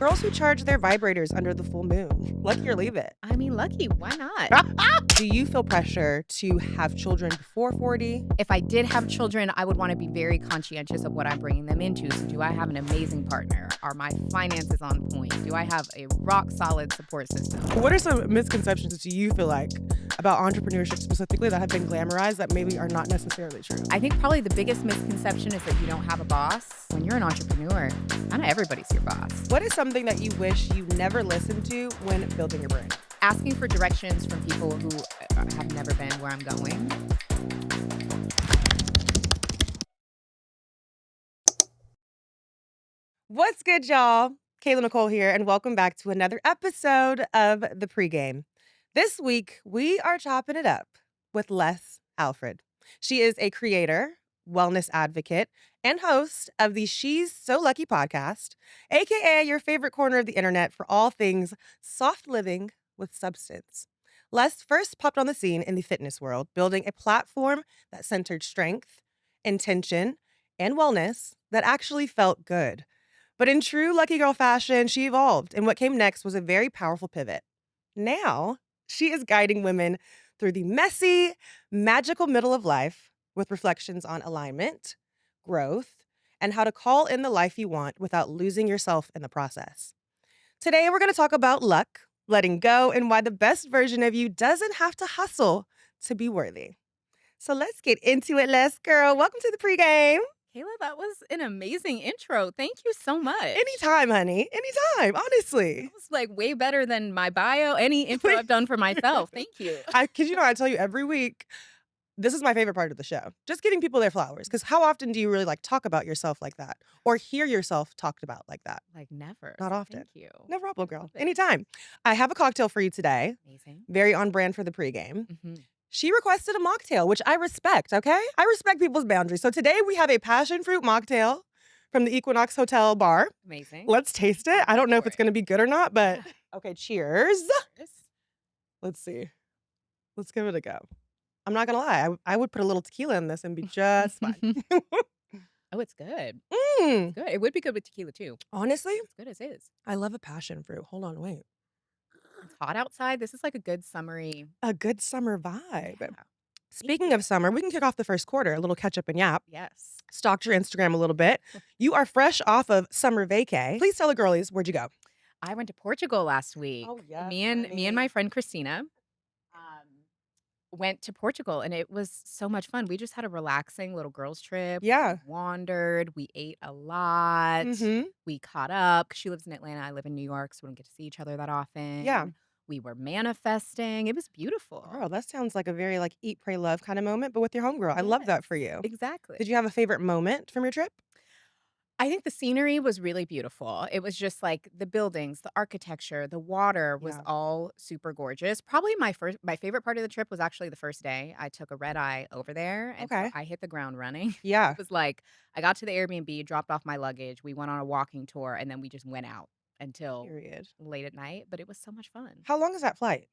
Girls who charge their vibrators under the full moon. Lucky or leave it. I mean, lucky, why not? Do you feel pressure to have children before 40? If I did have children, I would want to be very conscientious of what I'm bringing them into. So, do I have an amazing partner? Are my finances on point? Do I have a rock solid support system? What are some misconceptions do you feel like about entrepreneurship specifically that have been glamorized that maybe are not necessarily true? I think probably the biggest misconception is that you don't have a boss. When you're an entrepreneur, not everybody's your boss. What is something that you wish you never listened to when building your brand? Asking for directions from people who have never been where I'm going. What's good, y'all? Kayla Nicole here, and welcome back to another episode of The Pregame. This week, we are chopping it up with Alfred. She is a creator, wellness advocate, and host of the She's So Lucky podcast, aka your favorite corner of the internet for all things soft living with substance. First popped on the scene in the fitness world, building a platform that centered strength, intention, and wellness that actually felt good. But in true Lucky Girl fashion, she evolved, and what came next was a very powerful pivot. Now, she is guiding women through the messy, magical middle of life with reflections on alignment, growth, and how to call in the life you want without losing yourself in the process. Today, we're going to talk about luck, letting go, and why the best version of you doesn't have to hustle to be worthy. So let's get into it, girl. Welcome to the pregame. Kayla, that was an amazing intro. Thank you so much. Anytime, honey. Anytime, honestly. It was like way better than my bio, any intro I've done for myself. Thank you. Because I tell you every week, this is my favorite part of the show. Just getting people their flowers. Because how often do you really talk about yourself like that? Or hear yourself talked about like that? Like never. Not often. Thank you. No problem, girl. Anytime. I have a cocktail for you today. Amazing. Very on brand for the pregame. Mm-hmm. She requested a mocktail, which I respect, okay? I respect people's boundaries. So today we have a passion fruit mocktail from the Equinox Hotel bar. Amazing. Let's taste it. I don't know if it's going to be good or not, but okay, cheers. Let's see. Let's give it a go. I'm not going to lie. I would put a little tequila in this and be just fine. Oh, it's good. Mm. It's good. It would be good with tequila too. Honestly, It's good as is. I love a passion fruit. Hold on, wait. It's hot outside. This is like a good summery. A good summer vibe. Yeah. Speaking of summer, we can kick off the first quarter, a little catch up and yap. Yes. Stalked your Instagram a little bit. You are fresh off of summer vacay. Please tell the girlies, where'd you go? I went to Portugal last week. Oh, yes, Me and my friend Christina went to Portugal, and it was so much fun. We just had a relaxing little girls trip. Yeah. We wandered. We ate a lot. Mm-hmm. We caught up. 'Cause she lives in Atlanta. I live in New York, so we don't get to see each other that often. Yeah. We were manifesting. It was beautiful. Girl, that sounds like a very eat, pray, love kind of moment, but with your homegirl. I love that for you. Exactly. Did you have a favorite moment from your trip? I think the scenery was really beautiful. It was just like the buildings, the architecture, the water was Yeah. all super gorgeous. Probably my favorite part of the trip was actually the first day. I took a red eye over there, and so Okay. I hit the ground running. Yeah. It was like I got to the Airbnb, dropped off my luggage, we went on a walking tour, and then we just went out until Period. late at night, but it was so much fun. How long is that flight?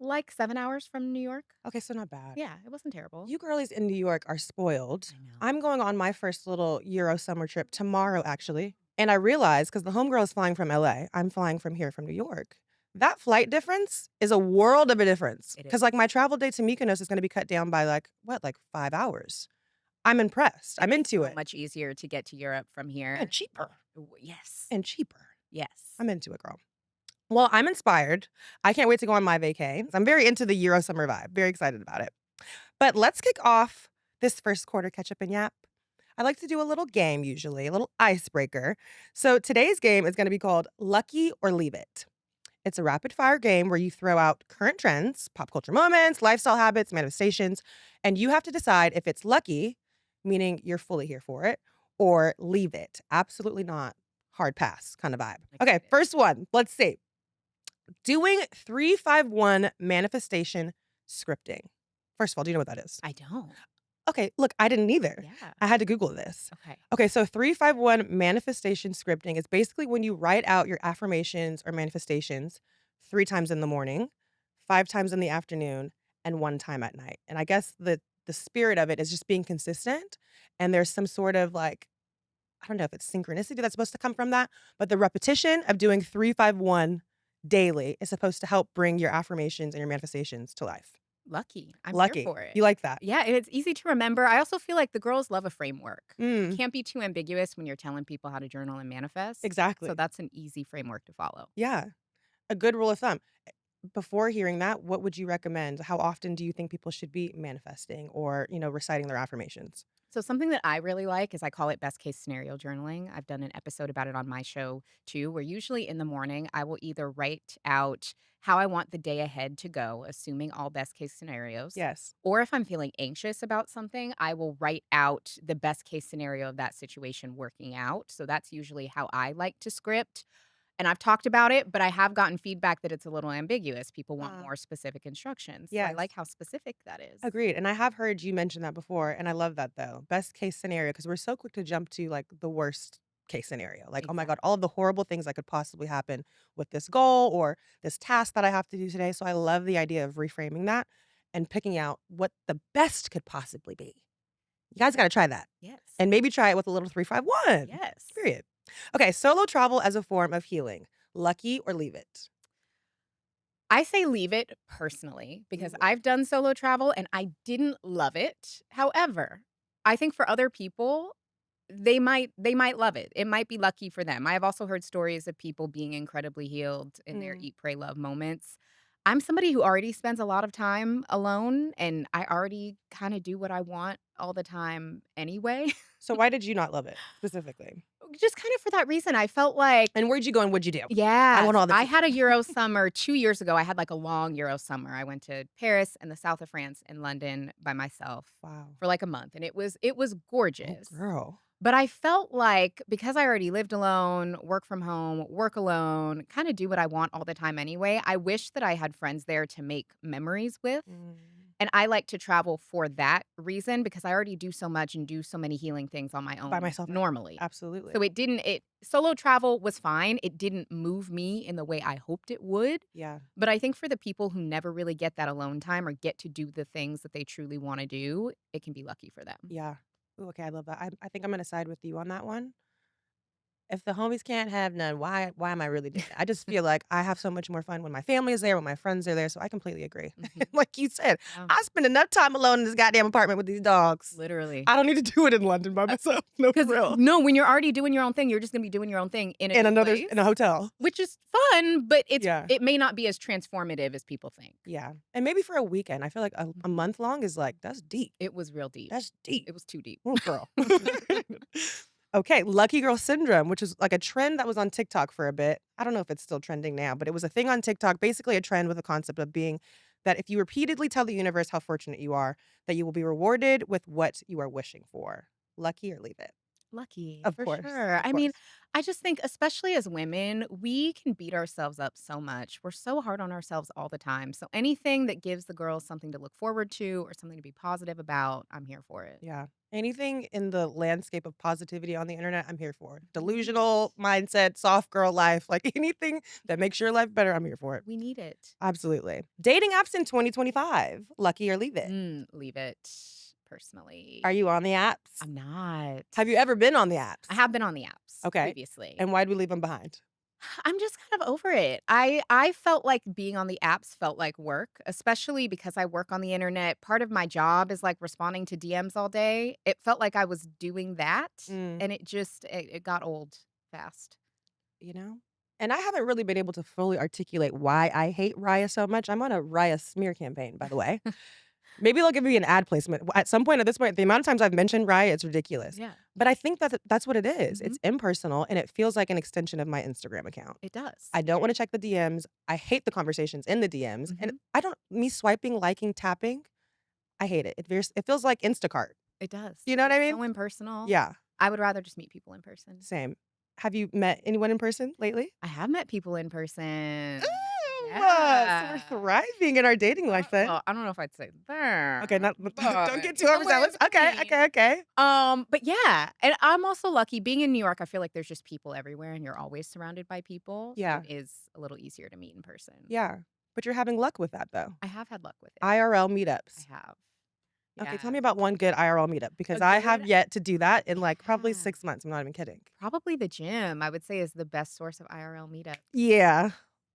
Like 7 hours from New York. Okay, so not bad. Yeah, it wasn't terrible. You girlies in New York are spoiled. I know. I'm going on my first little Euro summer trip tomorrow, actually. And I realized, because the homegirl is flying from LA, I'm flying from here, from New York. That flight difference is a world of a difference. It Because is. my travel day to Mykonos is going to be cut down by 5 hours. I'm impressed. I'm into So it. much easier to get to Europe from here. And cheaper. Yes. And cheaper. Yes. I'm into it, girl. Well, I'm inspired. I can't wait to go on my vacay. I'm very into the Euro summer vibe. Very excited about it. But let's kick off this first quarter catch up and yap. I like to do a little game usually, a little icebreaker. So today's game is going to be called Lucky or Leave It. It's a rapid fire game where you throw out current trends, pop culture moments, lifestyle habits, manifestations, and you have to decide if it's lucky, meaning you're fully here for it, or leave it. Absolutely not. Hard pass kind of vibe. Okay, Excited. first one. Let's see. Doing 351 manifestation scripting. First of all, do you know what that is? I don't. Okay, look, I didn't either. Yeah. I had to Google this. Okay. Okay, so 351 manifestation scripting is basically when you write out your affirmations or manifestations 3 times in the morning, 5 times in the afternoon, and 1 time at night. And I guess the spirit of it is just being consistent, and there's some sort of I don't know if it's synchronicity that's supposed to come from that, but the repetition of doing 3-5-1 daily is supposed to help bring your affirmations and your manifestations to life. Lucky. I'm here Lucky. for it. You like that? Yeah, and it's easy to remember. I also feel like the girls love a framework. It Mm, can't be too ambiguous when you're telling people how to journal and manifest. So exactly. that's an easy framework to follow. Yeah. A good rule of thumb. Before hearing that, what would you recommend? How often do you think people should be manifesting or, reciting their affirmations? So something that I really like is I call it best case scenario journaling. I've done an episode about it on my show too, where usually in the morning I will either write out how I want the day ahead to go, assuming all best case scenarios. Yes. Or if I'm feeling anxious about something, I will write out the best case scenario of that situation working out. So that's usually how I like to script. And I've talked about it, but I have gotten feedback that it's a little ambiguous. People want Uh, more specific instructions. So I yes. like how specific that is. Agreed. And I have heard you mention that before. And I love that though. Best case scenario, because we're so quick to jump to like the worst case scenario. Like, oh my God, all of Exactly. the horrible things that could possibly happen with this goal or this task that I have to do today. So I love the idea of reframing that and picking out what the best could possibly be. You guys got to try that. Yes. And maybe try it with a little 3-5-1. Yes. Period. Okay, solo travel as a form of healing. Lucky or leave it? I say leave it personally because Ooh. I've done solo travel and I didn't love it. However, I think for other people, they might love it. It might be lucky for them. I have also heard stories of people being incredibly healed in their Mm. eat, pray, love moments. I'm somebody who already spends a lot of time alone and I already kind of do what I want all the time anyway. So why did you not love it specifically? Just kind of for that reason. I felt like And where'd you go and what'd you do? I yes, want all the I tea. had a Euro summer 2 years ago. I had, like, a long Euro summer. I went to Paris and the South of France and London by myself Wow. for, like, a month, and it was Oh, gorgeous. girl. But I felt like because I already lived alone, work from home, work alone, kinda do what I want all the time anyway, I wish that I had friends there to make memories with. Mm. And I like to travel for that reason because I already do so much and do so many healing things on my By own myself, normally. absolutely. So it solo travel was fine. It didn't move me in the way I hoped it would. Yeah, But I think for the people who never really get that alone time or get to do the things that they truly want to do, it can be lucky for them. yeah. Ooh, okay, I love that. I think I'm gonna side with you on that one. If the homies can't have none, why am I really doing it? I just feel like I have so much more fun when my family is there, when my friends are there, so I completely agree. Mhm. Like you said, Yeah, I spend enough time alone in this goddamn apartment with these dogs. literally. I don't need to do it in London by myself. No, for Because real. no, when you're already doing your own thing, you're just gonna be doing your own thing in a In new another place, in a hotel. which is fun, but Yeah. it may not be as transformative as people think. Yeah. And maybe for a weekend. I feel like a Mhm. month long is like, that's deep. It was real deep. That's deep. It was too deep. Oh, girl. Okay, lucky girl syndrome, which is like a trend that was on TikTok for a bit. I don't know if it's still trending now, but it was a thing on TikTok, basically a trend with a concept of being that if you repeatedly tell the universe how fortunate you are, that you will be rewarded with what you are wishing for. Lucky or leave it. Lucky, Of for course. sure. Of I mean, course. I just think, especially as women, we can beat ourselves up so much. We're so hard on ourselves all the time. So anything that gives the girls something to look forward to or something to be positive about, I'm here for it. Yeah. Anything in the landscape of positivity on the internet, I'm here for. We need it. Delusional mindset, soft girl life, like anything that makes your life better, I'm here for it. We need it. Absolutely. Dating apps in 2025, lucky or leave it. Leave it personally. Are you on the apps? I'm not. Have you ever been on the I apps? have been on the apps Okay. previously. And why'd we leave them behind? I'm just kind of over it. I felt like being on the apps felt like work, especially because I work on the internet. Part of my job is like responding to DMs all day. It felt like I was doing that Mm, and it got old fast. you know? And I haven't really been able to fully articulate why I hate Raya so much. I'm on a Raya smear campaign, by the way. Maybe they'll give me an ad placement. At some point, at this point, the amount of times I've mentioned Raya, it's ridiculous. Yeah. But I think that's what it is. Mhm. It's impersonal and it feels like an extension of my Instagram account. It does. I don't want to check the DMs. I hate the conversations in the DMs. And Mhm. I don't me swiping, liking, tapping, I hate it. It feels like Instacart. It does. You know what It's I mean? so impersonal. Yeah, I would rather just meet people in person. same. Have you met anyone in person lately? I have met people in person. Ooh, so we're Yeah. thriving in our dating life then. Well, I don't know if I'd say that, Okay, not don't but get too you know what overzealous. Okay, I mean. okay, okay. But yeah, and I'm also lucky being in New York, I feel like there's just people everywhere and you're always surrounded by people, so Yeah, it is a little easier to meet in person. yeah. But you're having luck with that though. I have had luck with it. IRL I meetups. have. Okay, tell Yeah. me about one good IRL meetup because A I good have yet to do that in, like, probably Yeah. 6 months, I'm not even kidding. Probably the gym, I would say, is the best source of IRL meetups. Yeah.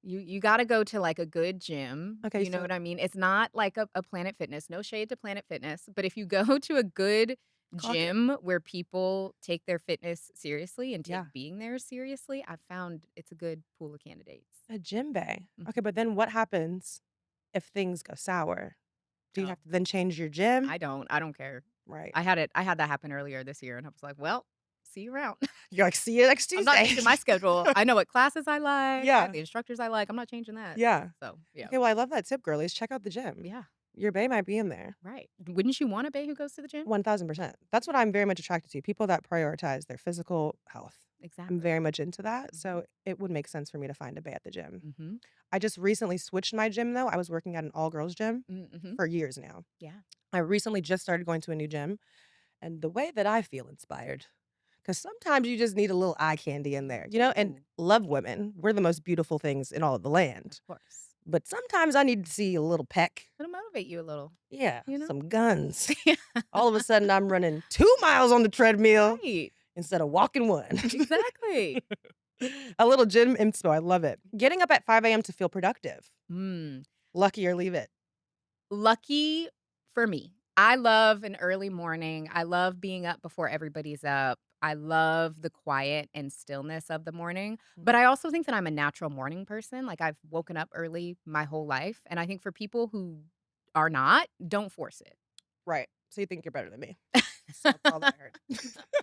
You gotta go to, like, a good gym, Okay, you know so what I mean? It's not like a Planet Fitness, no shade to Planet Fitness, but if you go to a good clock it. gym where people take their fitness seriously and Yeah, take being there seriously, I've found it's a good pool of candidates. a gym bay. Okay, Mhm. but then what happens if things go sour? Do you Oh, have to then change your gym? I don't care. Right. I had that happen earlier this year, and I was like, "Well, see you around." You're like, "See you next I'm not Tuesday." changing my schedule. I know what classes I like, I have Yeah, the instructors I like, I'm not changing that. yeah. So, yeah. Okay, well, I love that tip, girlies. Check out the gym. Yeah, Your bae might be in there. right. Wouldn't you want a bae who goes to the gym? 1000%. That's what I'm very much attracted to, people that prioritize their physical health. I'm Exactly. very much into that, Mhm, so it would make sense for me to find a bae at the gym. mhm, I just recently switched my gym, though. I was working at an all-girls gym mhm. for years now. Yeah. I recently just started going to a new gym, and the way that I feel inspired, because sometimes you just need a little eye candy in You there, and do. love women. We're the most beautiful things in all of the land. Of course. But sometimes I need to see a little peck. It'll motivate you a little, Yeah, you know? some guns. Yeah. All of a sudden, I'm running 2 miles on the treadmill Right. instead of walking 1. Exactly. A little gym inspo, I love it. Getting up at 5 AM to feel productive. Mm. Lucky or leave it. Lucky for me. I love an early morning. I love being up before everybody's up. I love the quiet and stillness of the morning, Mm. but I also think that I'm a natural morning person. Like, I've woken up early my whole life, and I think for people who are not, don't force it. Right. So you think you're better than me. So that's all that I heard.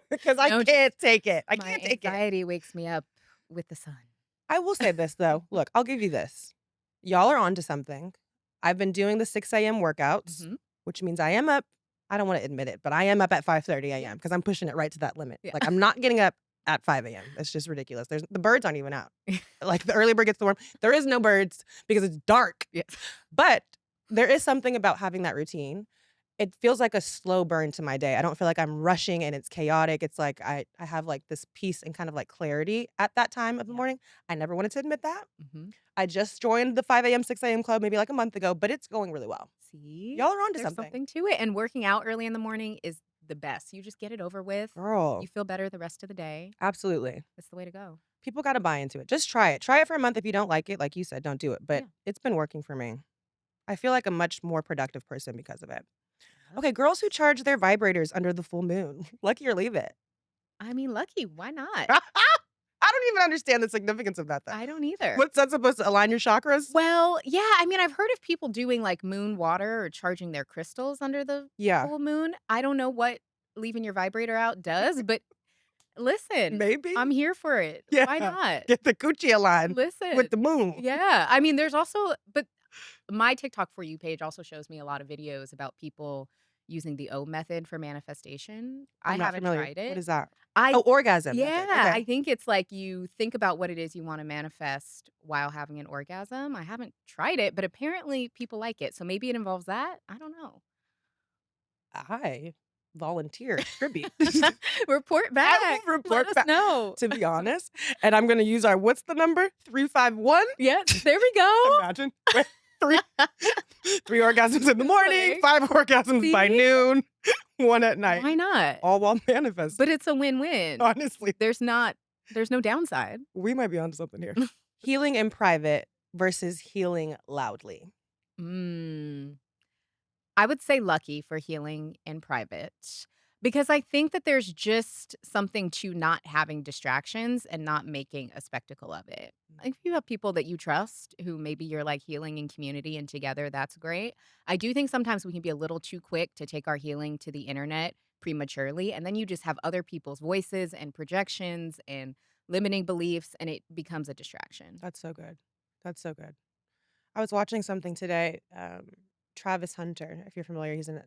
Because I No, just can't take it. I my can't take it. anxiety wakes me up with the sun. I will say this though. Look, I'll give you this. Y'all are onto something. I've been doing the 6 AM workouts, Mhm. which means I am up. I don't want to admit it, but I am up at 5:30 Yeah. AM because I'm pushing it right to that limit. Yeah. Like I'm not getting up at 5 AM. It's just ridiculous. The birds aren't even out. Like the early bird gets the worm. There is no birds because it's dark. Yes. But there is something about having that routine. It feels like a slow burn to my day. I don't feel like I'm rushing and it's chaotic. It's like I have like this peace and kind of like clarity at that time of the Yeah. morning. I never wanted to admit that. Mhm. I just joined the 5 AM, 6 AM club maybe like a month ago, but it's going really well. See? Y'all are onto There's something. something to it, and working out early in the morning is the best. You just get it over with. You Girl, feel better the rest of the day. absolutely. It's the way to go. People gotta buy into it. Just try it. Try it for a month. If you don't like it, like you said, don't do it. But Yeah. it's been working for me. I feel like a much more productive person because of it. Love Okay, girls who charge their vibrators under the full moon. Lucky or leave it. I mean, lucky, why not? I don't even understand the significance of that though. I don't either. What's that supposed to align your chakras? Well, yeah, I mean, I've heard of people doing, like, moon water or charging their crystals under the Yeah, full moon. I don't know what leaving your vibrator out does, but listen, maybe. I'm here for it. Yeah. Why not? Get the coochie aligned Listen. with the moon. Yeah, I mean, there's also but my TikTok For You page also shows me a lot of videos about people using the O method for manifestation. I I'm not haven't familiar. tried What it. is that? I Oh, orgasm method. Yeah, Okay. I think it's like you think about what it is you wanna manifest while having an orgasm. I haven't tried it, but apparently people like it, so maybe it involves that? I don't know. I volunteer tribute. Report I back. will Let report us back, know. to be honest, and I'm gonna use our what's the number? 351? Yeah, there we go. Imagine. Wait, 3 3 orgasms in the morning, Exactly. 5 orgasms by See? noon, 1 at night, Why not? all while manifesting. But it's a win-win. Honestly, There's no downside. we might be onto something here. Healing in private versus healing loudly. Mm. I would say lucky for healing in private because I think that there's just something to not having distractions and not making a spectacle of it. Like, if you have people that you trust who maybe you're like healing in community and together, that's great. I do think sometimes we can be a little too quick to take our healing to the internet prematurely. And then you just have other people's voices and projections and limiting beliefs, and it becomes a distraction. That's so good. That's so good. I was watching something today, Travis Hunter, if you're familiar, he's an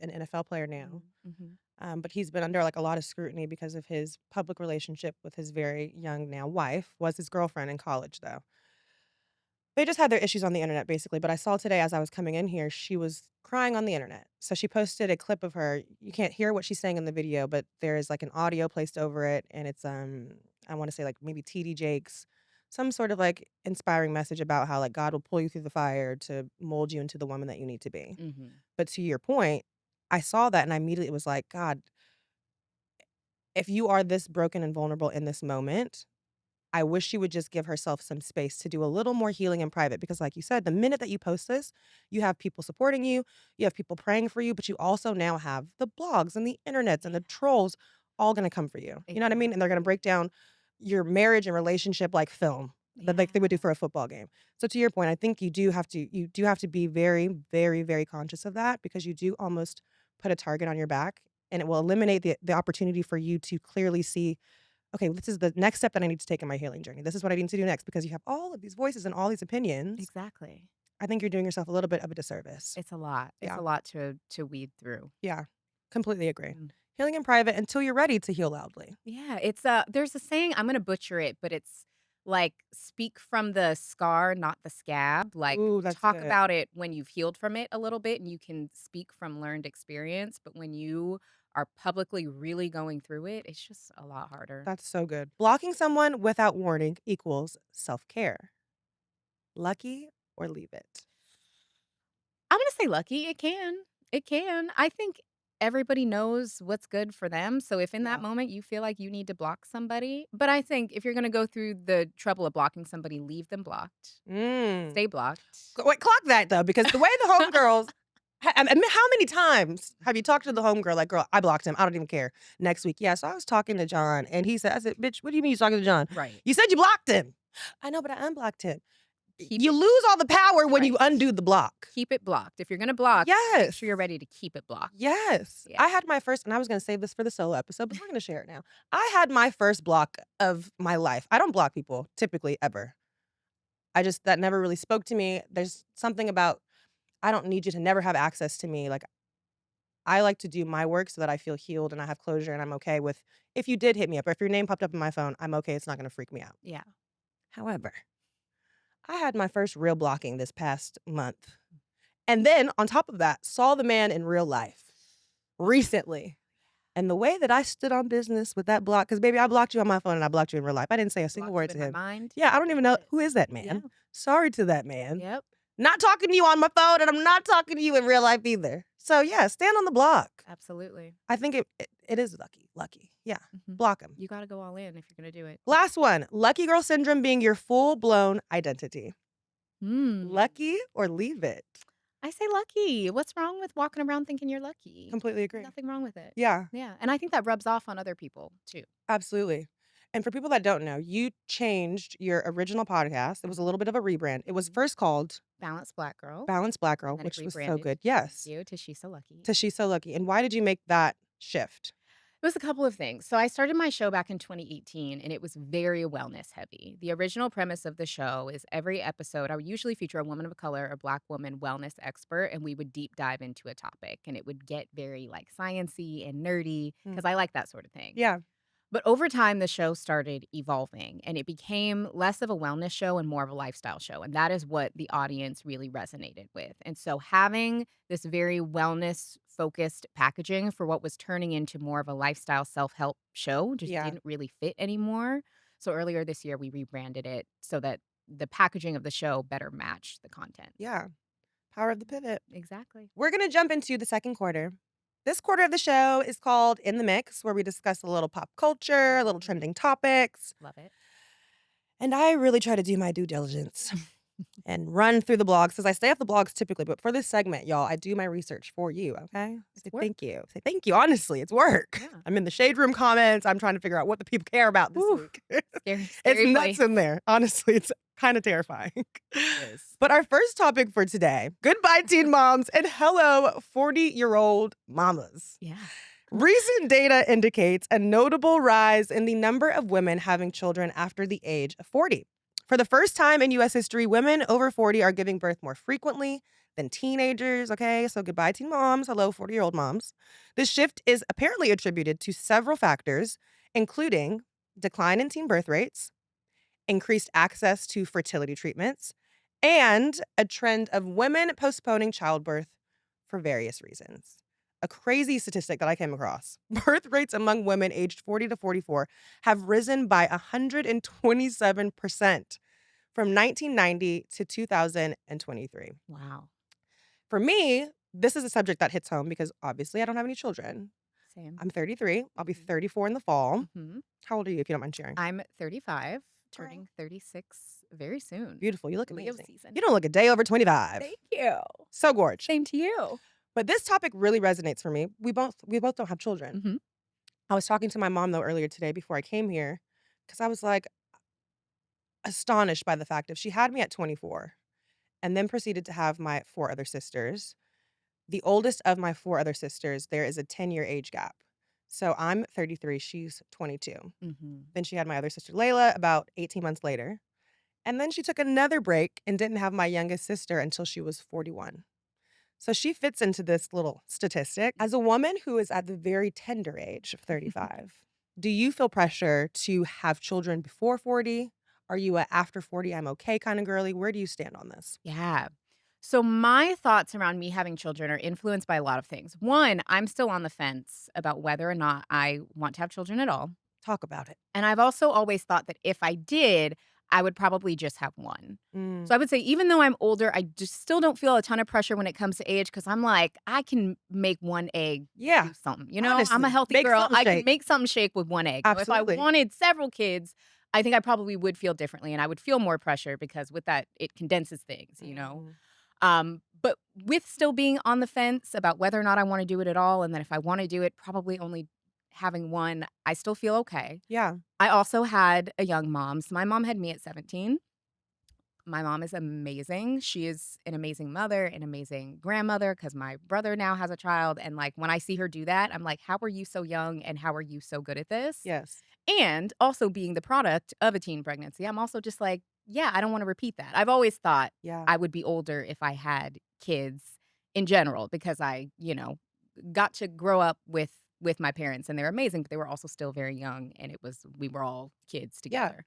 NFL player now. Mm-hmm. But he's been under like a lot of scrutiny because of his public relationship with his very young now wife, was his girlfriend in college though. They just had their issues on the internet basically, but I saw today as I was coming in here, she was crying on the internet. So she posted a clip of her. You can't hear what she's saying in the video, but there is like an audio placed over it and it's I want to say like maybe TD Jakes, some sort of like inspiring message about how like God will pull you through the fire to mold you into the woman that you need to be. Mm-hmm. But to your point, I saw that and I immediately was like, God, if you are this broken and vulnerable in this moment, I wish she would just give herself some space to do a little more healing in private because, like you said, the minute that you post this, you have people supporting you have people praying for you, but you also now have the blogs and the internets and Yeah, the trolls all gonna come for you. You know what I mean? And they're gonna break exactly. down your marriage and relationship like film, that like they would do Yeah, for a football game. So to your point, I think you do have to be very, very, very conscious of that because you do almost put a target on your back and it will eliminate the opportunity for you to clearly see, okay, this is the next step that I need to take in my healing journey. This is what I need to do next because you have all of these voices and all these opinions. exactly. I think you're doing yourself a little bit of a disservice. It's a lot. It's Yeah. a lot to weed through. Yeah. Completely agree. Mm. Healing in private until you're ready to heal loudly. Yeah, it's there's a saying, I'm gonna butcher it, but it's like speak from the scar, not the scab. Like Ooh, that's talk good. about it when you've healed from it a little bit and you can speak from learned experience, but when you are publicly really going through it, it's just a lot harder. That's so good. Blocking someone without warning equals self care. Lucky or leave it. I'm gonna say lucky. It can. It can. I think everybody knows what's good for them. So if in that Yeah. moment you feel like you need to block somebody, but I think if you're gonna go through the trouble of blocking somebody, leave them blocked. Mm. Stay blocked. Wait, clock that though, because the way the homegirls, I mean, how many times have you talked to the homegirl like, girl, I blocked him. I don't even care. Next week, yeah. So I was talking to John, and he said, I said, bitch, what do you mean you're talking to John? Right. You said you blocked him. I know, but I unblocked him. Keep You it lose all the power when you right. undo the block. Keep it blocked. If you're gonna block, make Yes. sure you're ready to keep it blocked. Yes. Yeah. I had my first, and I was going to save this for the solo episode, but we're going to share it now. I had my first block of my life. I don't block people typically ever. That never really spoke to me. There's something about, I don't need you to never have access to me. Like, I like to do my work so that I feel healed and I have closure and I'm okay with, if you did hit me up or if your name popped up in my phone, I'm okay. It's not going to freak me out. Yeah. However, I had my first real blocking this past month. And then on top of that, saw the man in real life recently. And the way that I stood on business with that block, because baby, I blocked you on my phone and I blocked you in real life. I didn't say a single Blocked you word in to my him. mind. Yeah, I don't even That's know it. who is that Yeah. man. Sorry to that man. Yep. Not talking to you on my phone, and I'm not talking to you in real life either. So yeah, stand on the block. Absolutely. I think it is lucky. Lucky. Yeah. Mhm. Block him. You gotta go all in if you're gonna do it. Last one. Lucky girl syndrome being your full-blown identity. Mm. Lucky or leave it. I say lucky. What's wrong with walking around thinking you're lucky? Completely agree. Nothing wrong with it. Yeah. Yeah, and I think that rubs off on other people too. Absolutely. And for people that don't know, you changed your original podcast. It was a little bit of a rebrand. It was Mhm. first called Balanced Black Girl, Balanced Black and Girl, then it which was so rebranded. good. Thank Yes. you to She's So Lucky. To She's So Lucky. And why did you make that shift? It was a couple of things. So I started my show back in 2018 and it was very wellness heavy. The original premise of the show is every episode I would usually feature a woman of color, a black woman wellness expert, and we would deep dive into a topic and it would get very like sciency and nerdy Mm. because I like that sort of thing. Yeah. But over time, the show started evolving and it became less of a wellness show and more of a lifestyle show. And that is what the audience really resonated with. And so having this very wellness focused packaging for what was turning into more of a lifestyle self help show just Yeah. didn't really fit anymore. So earlier this year, we rebranded it so that the packaging of the show better matched the content. Yeah. Power of the pivot. Exactly. We're going to jump into the second quarter. This quarter of the show is called In the Mix, where we discuss a little pop culture, a little Mhm. trending topics. Love it. And I really try to do my due diligence and run through the blogs because I stay off the blogs typically. But for this segment, y'all, I do my research for you, okay? It's Say work. thank you. Say thank you. Honestly, it's work. Yeah. I'm in the shade room comments. I'm trying to figure out what the people care about this Whew. week. Scary, It's scary nuts place. in there. Honestly, it's kind of terrifying. is. But our first topic for today, goodbye teen moms and hello 40-year-old mamas. Yeah. Recent data indicates a notable rise in the number of women having children after the age of 40. For the first time in U.S. history, women over 40 are giving birth more frequently than teenagers, okay? So goodbye teen moms, hello 40-year-old moms. This shift is apparently attributed to several factors, including decline in teen birth rates, increased access to fertility treatments, and a trend of women postponing childbirth for various reasons. A crazy statistic that I came across. Birth rates among women aged 40 to 44 have risen by 127% from 1990 to 2023. Wow. For me, this is a subject that hits home because obviously I don't have any children. Same. I'm 33. I'll be Mhm. 34 in the fall. Mhm. How old are you, if you don't mind sharing? I'm 35, Girl, turning 36 very soon. beautiful. You look Leo amazing. season. You don't look a day over 25. Thank you. So gorge. Same to you. But this topic really resonates for me. We both don't have children. Mhm. I was talking to my mom though earlier today before I came here because I was like astonished by the fact if she had me at 24 and then proceeded to have my four other sisters. The oldest of my four other sisters, there is a 10-year age gap. So I'm 33, she's 22. Mhm. Then she had my other sister Layla about 18 months later. And then she took another break and didn't have my youngest sister until she was 41. So she fits into this little statistic. As a woman who is at the very tender age of 35, do you feel pressure to have children before 40? Are you a after 40, I'm okay kind of girly? Where do you stand on this? Yeah. So my thoughts around me having children are influenced by a lot of things. One, I'm still on the fence about whether or not I want to have children at all. Talk about it. And I've also always thought that if I did, I would probably just have one. Mm. So I would say even though I'm older, I just still don't feel a ton of pressure when it comes to age because I'm like, I can make one egg Yeah, do something. I'm a honestly, healthy make girl. something I can shake. make something shake with one egg. If I Absolutely. wanted several kids, I think I probably would feel differently and I would feel more pressure because with that, it condenses things. Mhm. But with still being on the fence about whether or not I wanna do it at all, and then if I wanna do it, probably only having one, I still feel okay. Yeah. I also had a young mom. So my mom had me at 17. My mom is amazing. She is an amazing mother, an amazing grandmother, because my brother now has a child, and, like, when I see her do that, I'm like, "How are you so young, and how are you so good at this?" Yes. And also being the product of a teen pregnancy, I'm also just like, yeah, I don't wanna repeat that. I've always thought Yeah. I would be older if I had kids in general because got to grow up with my parents, and they're amazing, but they were also still very young, and we were all kids Yeah. together.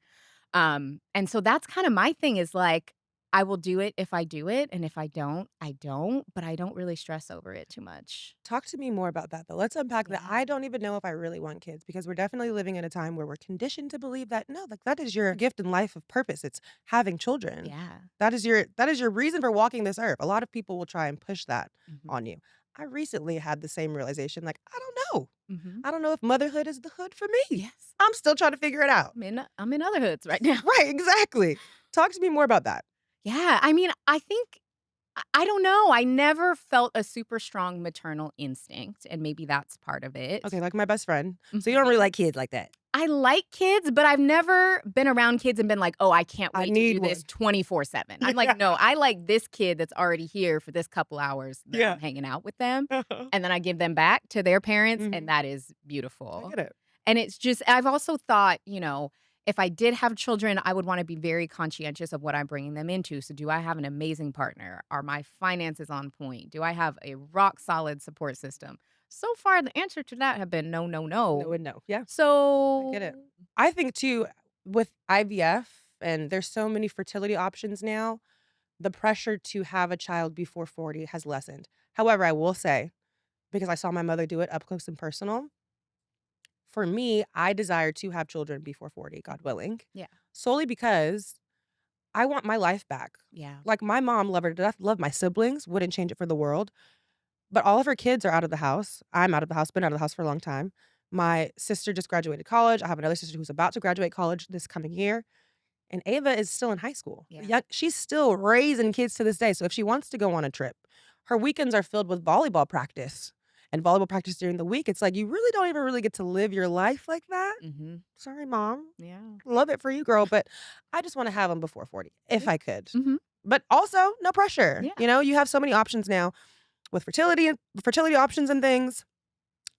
And so that's kinda my thing is, like, I will do it if I do it, and if I don't, I don't, but I don't really stress over it too much. Talk to me more about that, though. Let's unpack that. Yeah. I don't even know if I really want kids because we're definitely living in a time where we're conditioned to believe that no, like that is your gift in life of purpose. It's having children. Yeah. That is your reason for walking this earth. A lot of people will try and push that Mhm. on you. I recently had the same realization like I don't know. Mhm. I don't know if motherhood is the hood for me. Yes. I'm still trying to figure it out. I'm in other hoods right now. Right, exactly. Talk to me more about that. Yeah, I mean, I think I don't know, I never felt a super strong maternal instinct, and maybe that's part of it. Okay, like my best friend. So you don't Mhm. really like kids like that. I like kids, but I've never been around kids and been like, "Oh, I can't I wait to need do this one. 24/7." I'm like, Yeah. "No, I like this kid that's already here for this couple hours that Yeah. I'm hanging out with them, and then I give them back to their parents, and Mhm. that is I beautiful." get it. And it's just I've also thought, if I did have children, I would wanna be very conscientious of what I'm bringing them into. So do I have an amazing partner? Are my finances on point? Do I have a rock solid support system? So far, the answer to that have been no, no, No no. and no. Yeah. I get it. So I think too, with IVF, and there's so many fertility options now, the pressure to have a child before 40 has lessened. However, I will say, because I saw my mother do it up close and personal, for me, I desire to have children before 40, God willing, yeah, solely because I want my life back. yeah, Like my mom, love her to death, love my siblings, wouldn't change it for the world. But all of her kids are out of the house. I'm out of the house, been out of the house for a long time. My sister just graduated college. I have another sister who's about to graduate college this coming year. And Ava is still in high school. yeah. Yeah, she's still raising kids to this day. So if she wants to go on a trip, her weekends are filled with volleyball practice and volleyball practice during the week. It's like you really don't even really get to live your life like that. Mhm. Sorry, mom. Yeah. Love it for you, girl. But I just want to have them before 40 if Yeah. I could. Mhm. But also, no pressure. Yeah. You have so many options now with fertility options and things.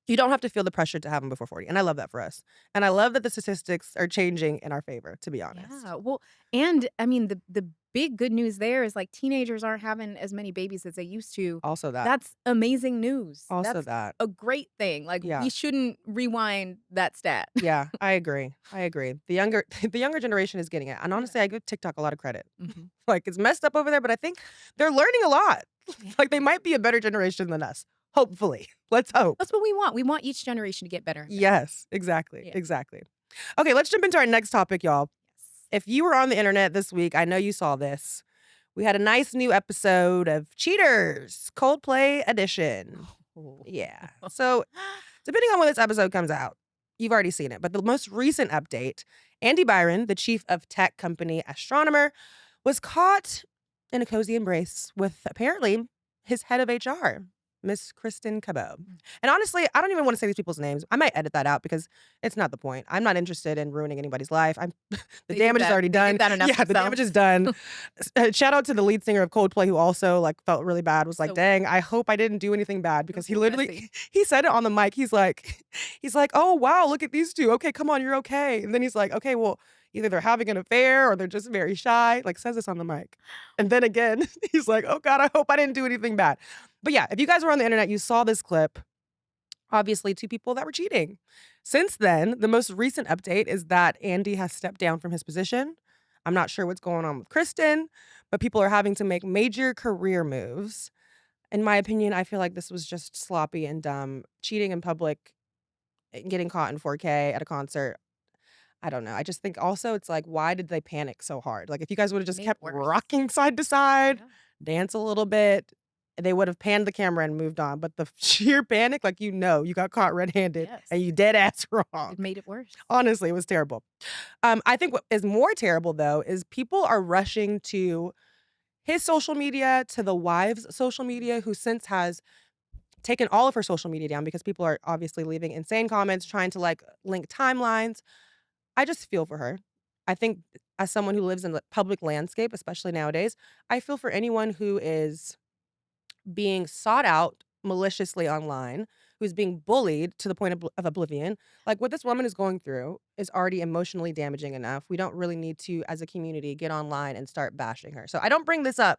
You don't have to feel the pressure to have them before 40, and I love that for us, and I love that the statistics are changing in our favor, to be honest. Yeah. Well, and I mean, the big good news there is, like, teenagers aren't having as many babies as they used to. Also that. That's amazing news. Also That's that. a great thing. Like, Yeah. we shouldn't rewind that stat. Yeah, I agree, I agree. The younger the younger generation is getting it, and Yeah. honestly, I give TikTok a lot of credit. Mhm. Like, it's messed up over there, but I think they're learning a lot. Yeah. Like, they might be a better generation than us, hopefully. Let's hope. That's what we want. We want each generation to get better and better. Yes, exactly, Yeah. exactly. Okay, let's jump into our next topic, y'all. Yes. If you were on the internet this week, I know you saw this. we had a nice new episode of Cheaters, Coldplay edition. Oh. Yeah. So, depending on when this episode comes out, you've already seen it. But the most recent update, Andy Byron, the chief of tech company Astronomer, was caught in a cozy embrace with apparently his head of HR, Miss Kristen Cabot. Mm. And honestly, I don't even want to say these people's names. I might edit that out because it's not the point. I'm not interested in ruining anybody's life. I'm the damage is already They done. did that enough Yeah, the damage is done. Shout out to the lead singer of Coldplay who also like felt really bad. Was like, So dang, I hope I didn't do anything bad because he so literally messy. he said it on the mic. He's like, oh wow, look at these two. Okay, come on, you're okay. And then he's like, okay, well, either they're having an affair or they're just very shy. Like says this on the mic. And then again, he's like, oh God, I hope I didn't do anything bad. But yeah, if you guys were on the internet, you saw this clip. Obviously, two people that were cheating. Since then, the most recent update is that Andy has stepped down from his position. I'm not sure what's going on with Kristen, but people are having to make major career moves. In my opinion, I feel like this was just sloppy and dumb. Cheating in public, getting caught in 4K at a concert. I don't know. I just think also it's like, why did they panic so hard? Like, if you guys would have just Made it kept worse. rocking side to side, Yeah. dance a little bit, they would have panned the camera and moved on. But the sheer panic, like, you got caught red-handed Yes. and you dead ass wrong. It made it worse. Honestly, it was terrible. I think what is more terrible though is people are rushing to his social media, to the wife's social media, who since has taken all of her social media down because people are obviously leaving insane comments, trying to like link timelines. I just feel for her. I think as someone who lives in the public landscape, especially nowadays, I feel for anyone who is being sought out maliciously online, who's being bullied to the point of oblivion. Like what this woman is going through is already emotionally damaging enough. We don't really need to, as a community, get online and start bashing her. So I don't bring this up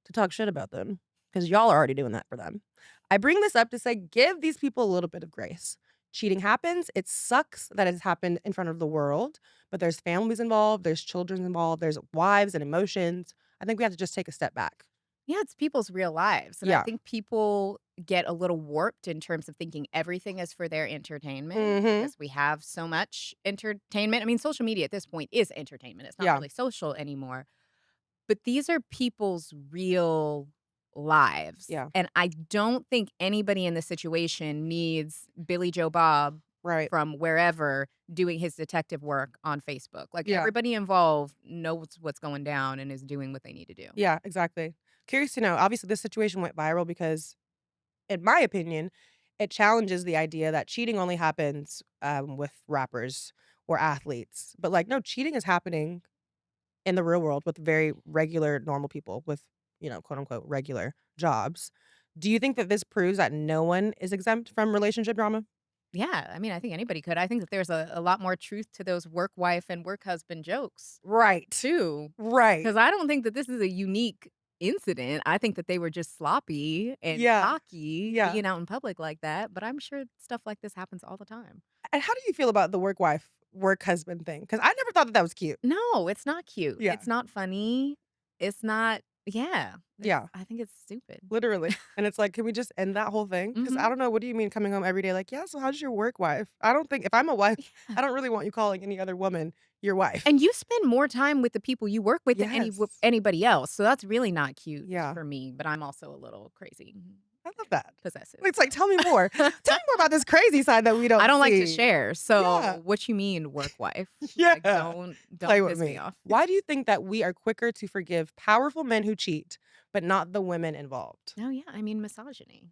to talk shit about them because y'all are already doing that for them. I bring this up to say, give these people a little bit of grace. Cheating happens. It sucks that it's happened in front of the world, but there's families involved, there's children involved, there's wives and emotions. I think we have to just take a step back. Yeah, it's people's real lives. And I Yeah. think people get a little warped in terms of thinking everything is for their entertainment Mm-hmm. because we have so much entertainment. I mean, social media at this point is entertainment. It's not Yeah. really social anymore. But these are people's real lives. Yeah. And I don't think anybody in this situation needs Billy Joe Bob Right. from wherever doing his detective work on Facebook. Like Yeah. everybody involved knows what's going down and is doing what they need to do. Yeah, exactly. Curious to know. Obviously, this situation went viral because, in my opinion, it challenges the idea that cheating only happens with rappers or athletes. But like, no, cheating is happening in the real world with very regular, normal people with, quote unquote, regular jobs. Do you think that this proves that no one is exempt from relationship drama? Yeah, I mean, I think anybody could. I think that there's a lot more truth to those work wife and work husband jokes Right. too. Right. Because I don't think that this is a unique incident. I think that they were just sloppy and Yeah. cocky Yeah. being out in public like that. But I'm sure stuff like this happens all the time. And how do you feel about the work wife, work husband thing? Because I never thought that that was cute. No, it's not cute. Yeah. It's not funny. It's not, yeah. Yeah. I think it's stupid. Literally. And it's like, can we just end that whole thing? Because I Mhm. don't know. What do you mean coming home every day? Like, yeah, so how's your work wife? I don't think, if I'm a wife, I don't really want you calling any other woman your wife. And you spend more time with the people you work with than Yes. anybody else. So that's really not cute Yeah. for me. But I'm also a little crazy, I love that. possessive. It's like, tell me more. Tell me more about this crazy side that we don't I don't like to see. share. So Yeah. what you mean, work wife? Yeah. Like, don't Play with piss me. me off. Why do you think that we are quicker to forgive powerful men who cheat, but not the women involved? No, yeah. I mean, misogyny,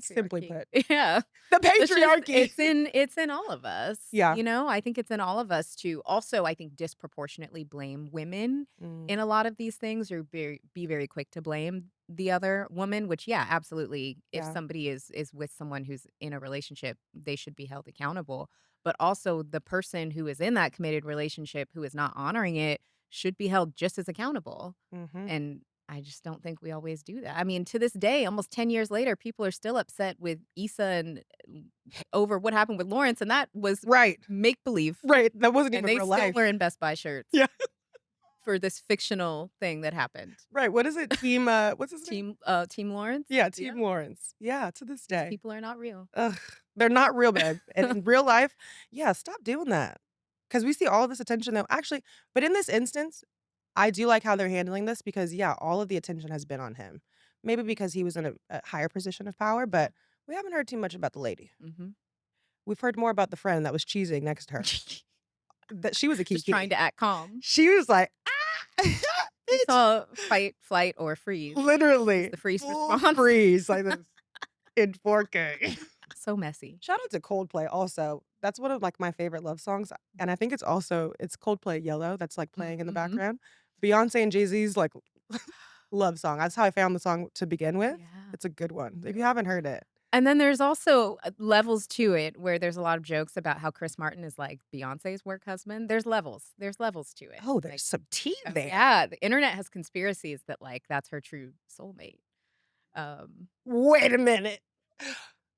Simply patriarchy. put. Yeah. The It's just patriarchy. it's in all of us. Yeah. You know, I think it's in all of us to also, I think, disproportionately blame women Mm, in a lot of these things or be very quick to blame the other woman, which yeah, absolutely. If yeah. somebody is with someone who's in a relationship, they should be held accountable. But also the person who is in that committed relationship who is not honoring it should be held just as accountable. Mm-hmm. And I just don't think we always do that. I mean, to this day, almost 10 years later, people are still upset with Issa and over what happened with Lawrence, and that was Right. make believe. Right. That wasn't And even they real still life. wearing Best Buy shirts Yeah. for this fictional thing that happened. Right. What is it? Team, what's his name? Team Lawrence. Yeah, Team Lawrence. Yeah, to this These day. people are not real. Ugh, they're not real, babe. And in real life, yeah, stop doing that. Because we see all this attention though. Actually, but in this instance, I do like how they're handling this because, yeah, all of the attention has been on him. Maybe because he was in a higher position of power, but we haven't heard too much about the lady. Mhm. We've heard more about the friend that was cheesing next to her. That she was a Just trying kiki. to act calm. She was like, "Ah!" She Bitch, saw fight, flight, or freeze. Use literally the freeze full response. freeze like this in 4K. So messy. Shout out to Coldplay also. That's one of, like, my favorite love songs, and I think it's Coldplay Yellow that's, like, playing in the Mhm. background. Beyoncé and Jay-Z's, like, love song. That's how I found the song to begin with. Yeah. It's a good one. If you haven't heard it. And then there's also, levels to it where there's a lot of jokes about how Chris Martin is, like, Beyoncé's work husband. There's levels to it. Oh, there's Like, some tea oh, there. yeah, the internet has conspiracies that, like, that's her true soulmate. Um, Wait a minute.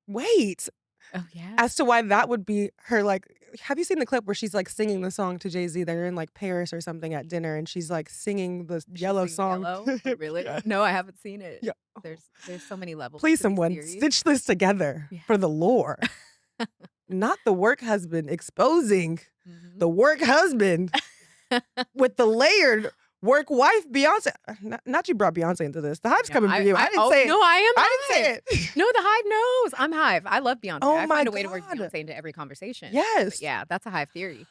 Wait. oh, yeah? As to why that would be her, like have you seen the clip where she's, like, singing the song to Jay-Z? They're in, like, Paris or something at dinner, and she's, like, singing the She's Yellow singing song Yellow? to Oh, him. really? Yeah. No, I haven't seen it. Yeah. There's so many levels Please, to these someone theories. stitch this together Yeah. for the lore. Not the work husband exposing Mhm. the work husband with the layered work wife Beyonce. Not you brought Beyonce into this. The hype's No, coming for you. I didn't say it. no, I am I didn't Hive. say it. No, the Hive knows. I'm Hive. I love Beyonce. Oh I my find a way to work god. Beyonce into every conversation. But Yes. yeah, that's a Hive theory.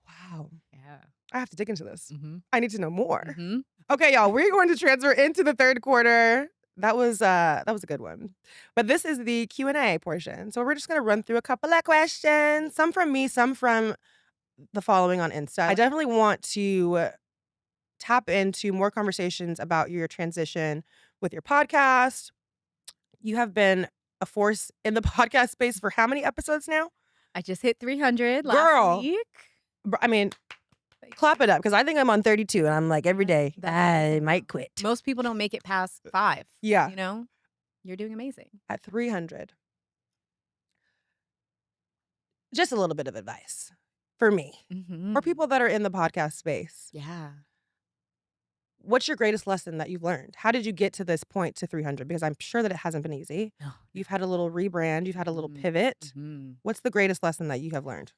Wow. Yeah. I have to dig into this. Mhm. I need to know more. Mhm. Okay, y'all, we're going to transfer into the third quarter. That was a good one. But this is the Q&A portion. So we're just going to run through a couple of questions, some from me, some from the following on Insta. I definitely want to tap into more conversations about your transition with your podcast. You have been a force in the podcast space for how many episodes now? I just hit 300 last Girl. week. I mean, Thank clap it up because I think I'm on 32 and I'm like every day, That's I amazing, might though. quit. Most people don't make it past 5. Yeah. You know? You're doing amazing. At 300. Just a little bit of advice for me, for Mhm. people that are in the podcast space. Yeah. What's your greatest lesson that you've learned? How did you get to this point to 300? Because I'm sure that it hasn't been easy. No. You've had a little rebrand, you've had a little Mhm. pivot. Mhm. What's the greatest lesson that you have learned?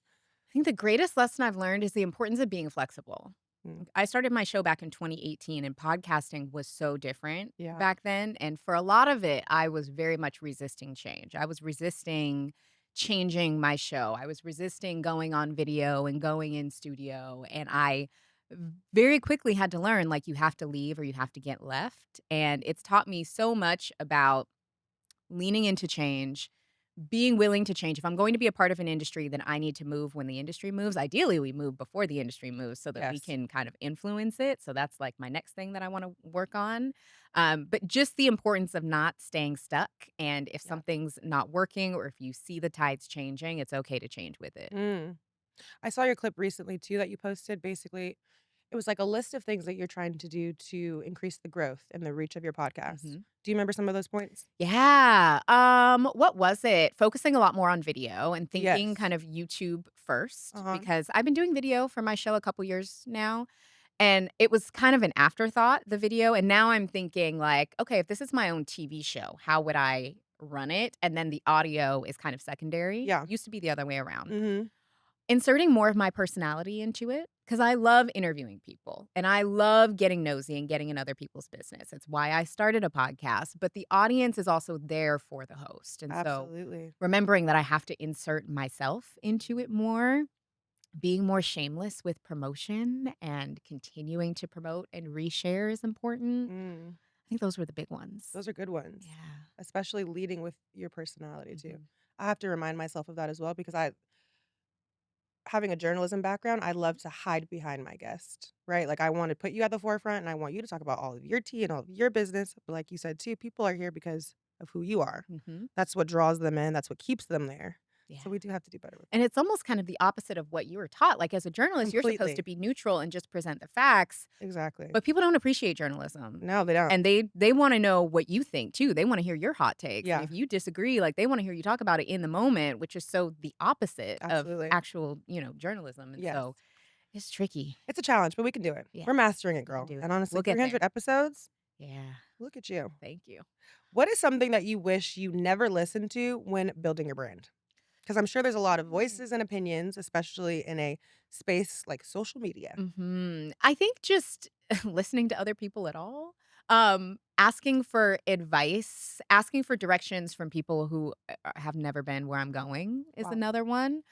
I think the greatest lesson I've learned is the importance of being flexible. Mm. I started my show back in 2018, and podcasting was so different Yeah. back then. And for a lot of it, I was very much resisting change. I was resisting changing my show. I was resisting going on video and going in studio. And I very quickly had to learn like, you have to leave or you have to get left. And it's taught me so much about leaning into change, being willing to change. If I'm going to be a part of an industry, then I need to move when the industry moves. Ideally, we move before the industry moves so that we Yes. can kind of influence it. So that's like my next thing that I want to work on. But just the importance of not staying stuck. And if Yeah. something's not working or if you see the tides changing, it's okay to change with it. Mm. I saw your clip recently too that you posted. Basically, it was like a list of things that you're trying to do to increase the growth and the reach of your podcast. Mhm. Do you remember some of those points? Yeah. What was it? Focusing a lot more on video and thinking Yes. kind of YouTube first Uh-huh. because I've been doing video for my show a couple years now. And it was kind of an afterthought, the video. And now I'm thinking, like, okay, if this is my own TV show, how would I run it? And then the audio is kind of secondary. Yeah. Used to be the other way around. Mhm. Inserting more of my personality into it because I love interviewing people and I love getting nosy and getting in other people's business. It's why I started a podcast, but the audience is also there for the host. And so Absolutely. remembering that I have to insert myself into it more, being more shameless with promotion and continuing to promote and reshare is important. Mm. I think those were the big ones. Those are good ones. Yeah. Especially leading with your personality too. Mhm. I have to remind myself of that as well because having a journalism background, I love to hide behind my guest, right? Like I want to put you at the forefront and I want you to talk about all of your tea and all of your business. But like you said too, people are here because of who you are. Mhm. That's what draws them in. That's what keeps them there. Yeah. So we do have to do better with And it's almost kind of the opposite of what you were taught. Like, as a journalist, you're supposed to completely. be neutral and just present the facts, Exactly. but people don't appreciate journalism. No, they don't. And they wanna know what you think too. They wanna hear your hot takes. And Yeah. if you disagree, like, they wanna hear you talk about it in the moment, which is so the opposite of Absolutely. actual, journalism. And Yes. so it's tricky. It's a challenge, but we can do it. Yeah, We're mastering it, we can girl. do And it. honestly, We'll get 300 there. episodes, Yeah. look at you. Thank you. What is something that you wish you never listened to when building your brand? Because I'm sure there's a lot of voices and opinions, especially in a space like social media. I think just listening to other people at all. Asking for advice, asking for directions from people who have never been where I'm going is Wow. another one.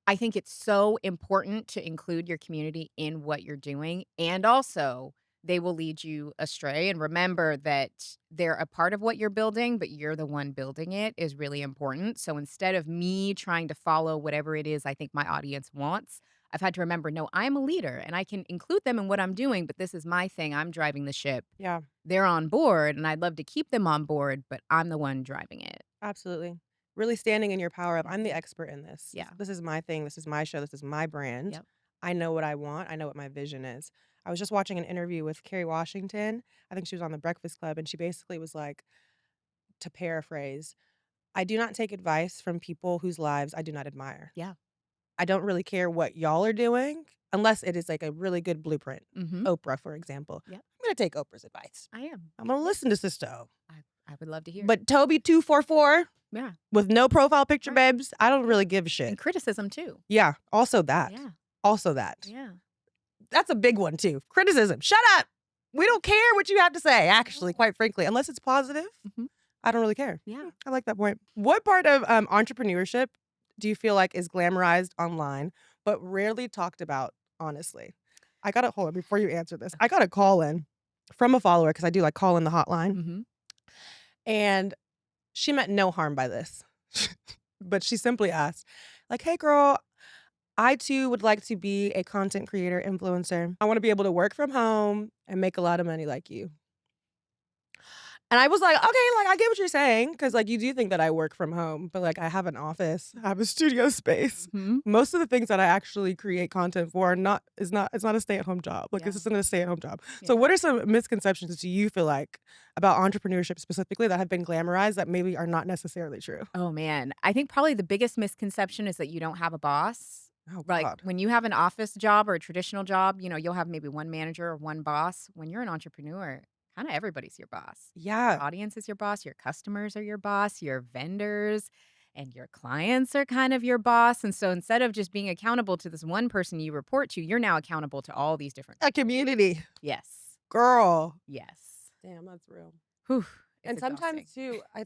I think it's so important to include your community in what you're doing, and also they will lead you astray. And remember that they're a part of what you're building, but you're the one building it is really important. So instead of me trying to follow whatever it is I think my audience wants, I've had to remember, no, I'm a leader and I can include them in what I'm doing, but this is my thing. I'm driving the ship. Yeah, They're on board and I'd love to keep them on board, but I'm the one driving it. absolutely. Really standing in your power of I'm the Mhm. expert in this. Yeah. This is my thing. This is my show. This is my brand. Yep. I know what I want. I know what my vision is. I was just watching an interview with Kerry Washington. I think she was on the Breakfast Club, and she basically was like, to paraphrase, I do not take advice from people whose lives I do not admire. Yeah. I don't really care what y'all are doing unless it is like a really good blueprint. Mhm. Oprah, for example. Yep. I'm gonna take Oprah's advice. I am. I'm gonna Yeah. listen to Sisto. I would love to hear. But Toby 244 Yeah. with no profile picture, Right. babes, I don't Yeah. really give a And shit. criticism too. Yeah, also that. Yeah. Also that. Yeah. That's a big one too. Criticism. Shut up. We don't care what you have to say, actually, No. quite frankly, unless it's positive. Mhm. I don't really care. Yeah. I like that point. What part of entrepreneurship do you feel like is glamorized online but rarely talked about honestly? I got to hold on before you answer this. I got a call in from a follower because I do like call in the hotline, Mhm. and she meant no harm by this. But she simply asked, like, "Hey girl, I too would like to be a content creator influencer. I want to be able to work from home and make a lot of money like you." And I was like, "Okay, like, I get what you're saying, because like, you do think that I work from home, but, like, I have an office, I have a studio space. Mhm. Most of the things that I actually create content for are not it's not a stay-at-home job. Like, Yeah. this isn't a stay-at-home job." So Yeah. what are some misconceptions do you feel like about entrepreneurship specifically that have been glamorized that maybe are not necessarily true? Oh, man. I think probably the biggest misconception is that you don't have a boss. Oh Like, god. when you have an office job or a traditional job, you'll have maybe one manager or one boss. When you're an entrepreneur, kinda everybody's your boss. Your Yeah. audience is your boss, your customers are your boss, your vendors and your clients are kind of your boss, and so instead of just being accountable to this one person you report to, you're now accountable to all these different A people. community. Yes. Girl. Yes. Damn, that's real. Whew. It's And sometimes exhausting. too, I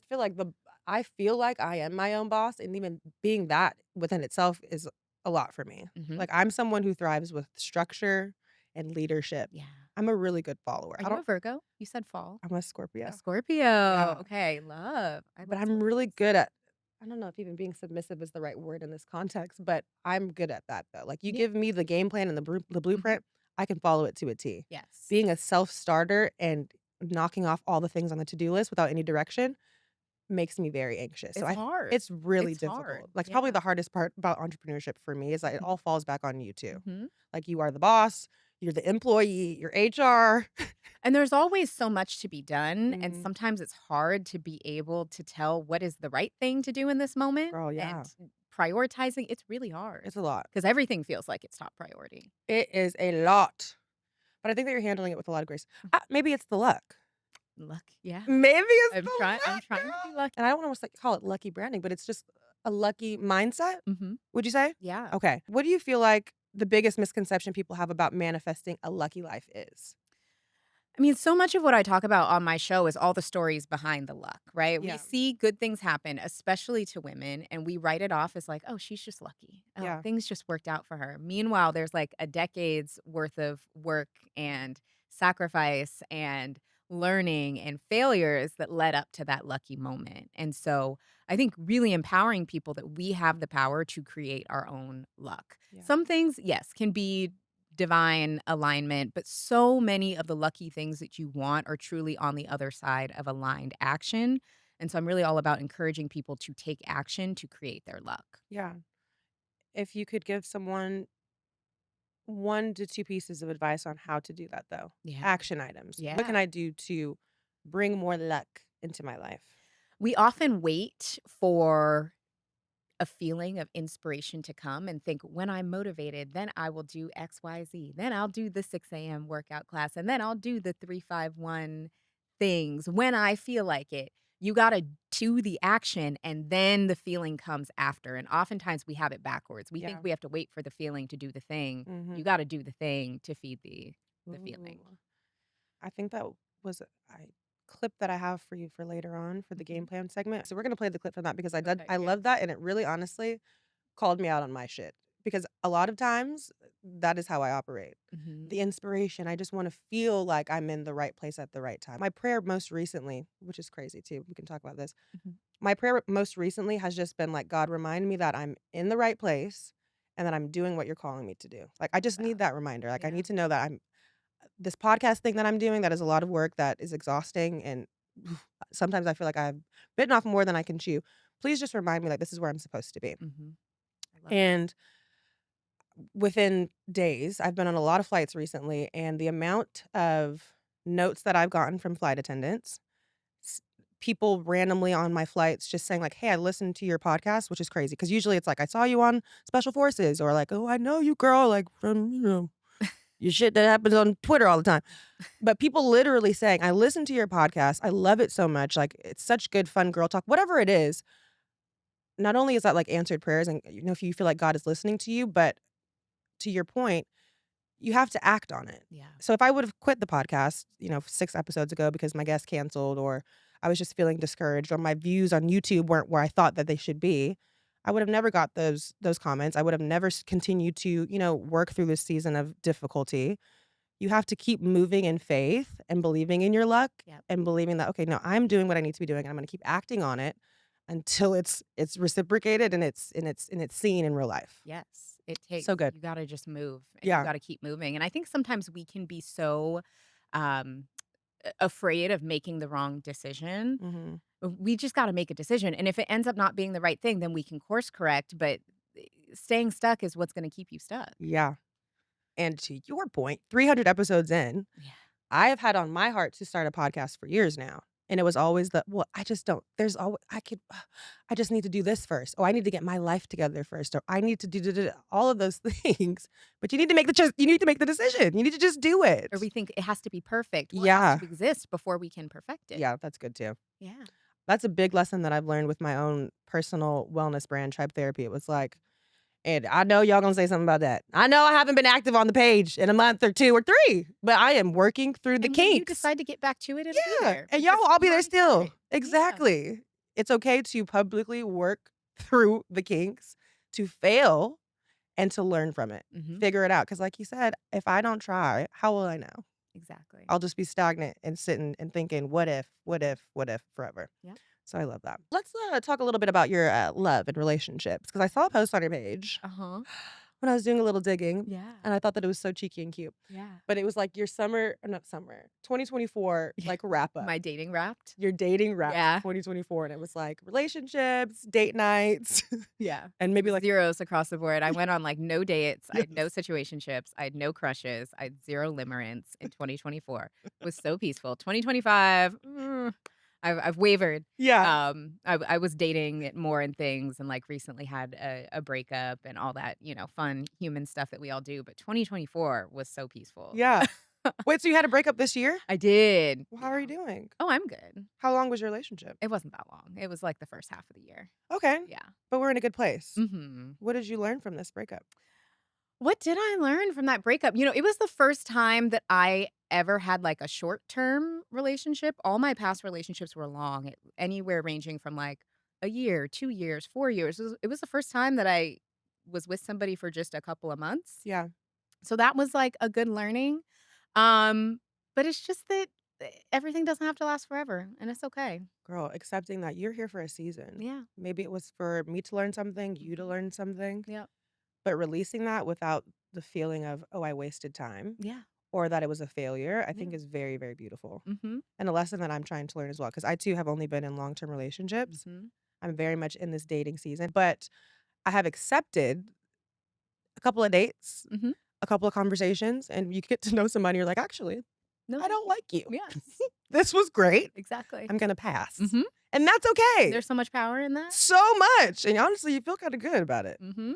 feel like I am my own boss, and even being that within itself is a lot for me. Mhm. Like, I'm someone who thrives with structure and leadership. Yeah. I'm a really good follower. Are you a Virgo? You said fall. I'm a A Scorpio. Scorpio. Yeah. Okay, love. I But love I'm really Scorpios. good at I don't know if even being submissive is the right word in this context, but I'm good at that though. Like, you Yeah. give me the game plan and the Mhm. blueprint, I can follow it to a T. Yes. Being a self-starter and knocking off all the things on the to-do list without any direction makes me very anxious. So It's hard. it's really It's hard. difficult. Like, it's probably Yeah. the hardest part about entrepreneurship for me is that it Mhm. all falls back on you too. Mhm. Like, you are the boss, you're the employee, you're HR. And there's always so much to be done, and Mhm. sometimes it's hard to be able to tell what is the right thing to do in this moment, Girl, yeah. and prioritizing, it's really hard It's a lot. because everything feels like it's top priority. It is a lot. But I think that you're handling it with a lot of grace. Maybe it's the luck. Luck, yeah. Maybe it's I'm the trying I'm luck, trying to be girl. lucky. And I don't wanna call it lucky branding, but it's just a lucky mindset, Mhm. would you say? Yeah. Okay. What do you feel like the biggest misconception people have about manifesting a lucky life is? I mean, so much of what I talk about on my show is all the stories behind the luck, right? We Yeah. see good things happen, especially to women, and we write it off as like, oh, she's just lucky. Oh, Yeah. things just worked out for her. Meanwhile, there's like a decade's worth of work and sacrifice and learning and failures that led up to that lucky moment. And so I think really empowering people that we have the power to create our own luck. Yeah. Some things, yes, can be divine alignment, but so many of the lucky things that you want are truly on the other side of aligned action. And so I'm really all about encouraging people to take action to create their luck. Yeah. If you could give someone 1 to 2 pieces of advice on how to do that though, Yeah. action items. What can Yeah. I do to bring more luck into my life? We often wait for a feeling of inspiration to come and think, when I'm motivated, then I will do XYZ. Then I'll do the 6 a.m. workout class. And then I'll do the 3-5-1 things when I feel like it. You got to do the action and then the feeling comes after. And oftentimes we have it backwards. We think Yeah. we have to wait for the feeling to do the thing. You Mhm. got to do the thing to feed the feeling. Ooh. I think that was a clip that I have for you for later on for the game Mhm. plan segment. So we're gonna play the clip from that because Okay, I yeah. love that and it really honestly called me out on my shit. Because a lot of times that is how I operate. Mhm. The inspiration, I just want to feel like I'm in the right place at the right time. My prayer most recently, which is crazy too, we can talk about this. Mhm. My prayer most recently has just been like, God, remind me that I'm in the right place and that I'm doing what you're calling me to do. Like, I just need Wow. that reminder. Like, I Yeah. need to know that I'm this podcast thing that I'm doing, that is a lot of work, that is exhausting. And sometimes I feel like I've bitten off more than I can chew. Please just remind me like this is where I'm supposed to be. Mhm. I love that. And within days, I've been on a lot of flights recently, and the amount of notes that I've gotten from flight attendants, s people randomly on my flights just saying like, "Hey, I listened to your podcast," which is crazy because usually it's like, "I saw you on Special Forces," or like, "Oh, I know you, girl, like, from, your shit that happens on Twitter all the time." But people literally saying, "I listened to your podcast. I love it so much. Like, it's such good, fun girl talk." Whatever it is, not only is that like answered prayers and, if you feel like God is listening to you, but to your point, you have to act on it. Yeah. So if I would have quit the podcast, 6 episodes ago because my guest canceled or I was just feeling discouraged or my views on YouTube weren't where I thought that they should be, I would have never got those comments. I would have never continued to, work through this season of difficulty. You have to keep moving in faith and believing in your luck Yep. and believing that, okay, no, I'm doing what I need to be doing and I'm going to keep acting on it until it's reciprocated and it's seen in real life. Yes. It takes So good. you gotta just move, and you Yeah. gotta keep moving, and I think sometimes we can be so, um, afraid of making the wrong decision. Mhm. We just gotta make a decision, and if it ends up not being the right thing, then we can course correct, but, staying stuck is what's gonna keep you stuck. Yeah. And to your point, 300 episodes in, Yeah. I have had on my heart to start a podcast for years now. And it was always well, I just don't, there's always, I just need to do this first. Oh, I need to get my life together first. Or I need to do all of those things. But you need to make you need to make the decision. You need to just do Or it. we think it has to be perfect. Well, it has Yeah. to exist before we can perfect it. Yeah. That's good too. Yeah. That's a big lesson that I've learned with my own personal wellness brand, Tribe Therapy. It was like, and I know y'all gonna say something about that. I know I haven't been active on the page in a month or 2 or 3, but I am working through the And when you kinks. decide to get back to it, it'll be Yeah, there and y'all because will all be you there already still. started. Yeah. Exactly. It's okay to publicly work through the kinks, to fail, and to learn from it. Mhm. Figure it out, because like you said, if I don't try, how will I know? Exactly. I'll just be stagnant and sitting and thinking, "What if? What if? What if?" Forever. Yep. So I love that. Let's, talk a little bit about your, love and relationships, because I saw a post on your page Uh-huh. when I was doing a little digging, Yeah. and I thought that it was so cheeky and cute. Yeah. But it was like your summer or not summer, 2024, Yeah. like, wrap up. My dating wrapped. Your dating wrap for Yeah. 2024, and it was, like, relationships, date nights, Yeah. and maybe, like Zeros across the board. I went on, like, no dates. I yes. had no situationships. I had no crushes. I had 0 limerence in 2024. It was so peaceful. 2025, I've wavered. Yeah. I was dating it more and things and, like, recently had a breakup and all that, fun human stuff that we all do, but 2024 was so peaceful. Yeah. Wait, so you had a breakup this year? I did. Well, how are Yeah. you doing? Oh, I'm good. How long was your relationship? It wasn't that long. It was, like, the first half of the year. Okay, Yeah. but we're in a good place. Mhm. What did you learn from this breakup? What did I learn from that breakup? It was the first time that I ever had, like, a short-term relationship. All my past relationships were long, anywhere ranging from, like, a year, 2 years, 4 years. It was the first time that I was with somebody for just a couple of months. Yeah, So that was, like, a good learning. Um, but it's just that everything doesn't have to last forever, and it's okay. girl, accepting that you're here for a season. Yeah. Maybe it was for me to learn something, you to Mhm. learn something, Yep. but releasing that without the feeling of, "Oh, I wasted time," Yeah. or that it was a failure, I Yeah. think is very, very beautiful. Mhm. And a lesson that I'm trying to learn as well, because I too have only been in long-term relationships. Mhm. I'm very much in this dating season, but I have accepted a couple of dates, Mhm. a couple of conversations, and you get to know somebody, you're like, "Actually, No, I thank don't you. like you. Yes. This was great. Exactly. I'm gonna pass." Mhm. And that's okay. There's so much power in that. So much, and honestly, you feel kinda good about it. Mhm.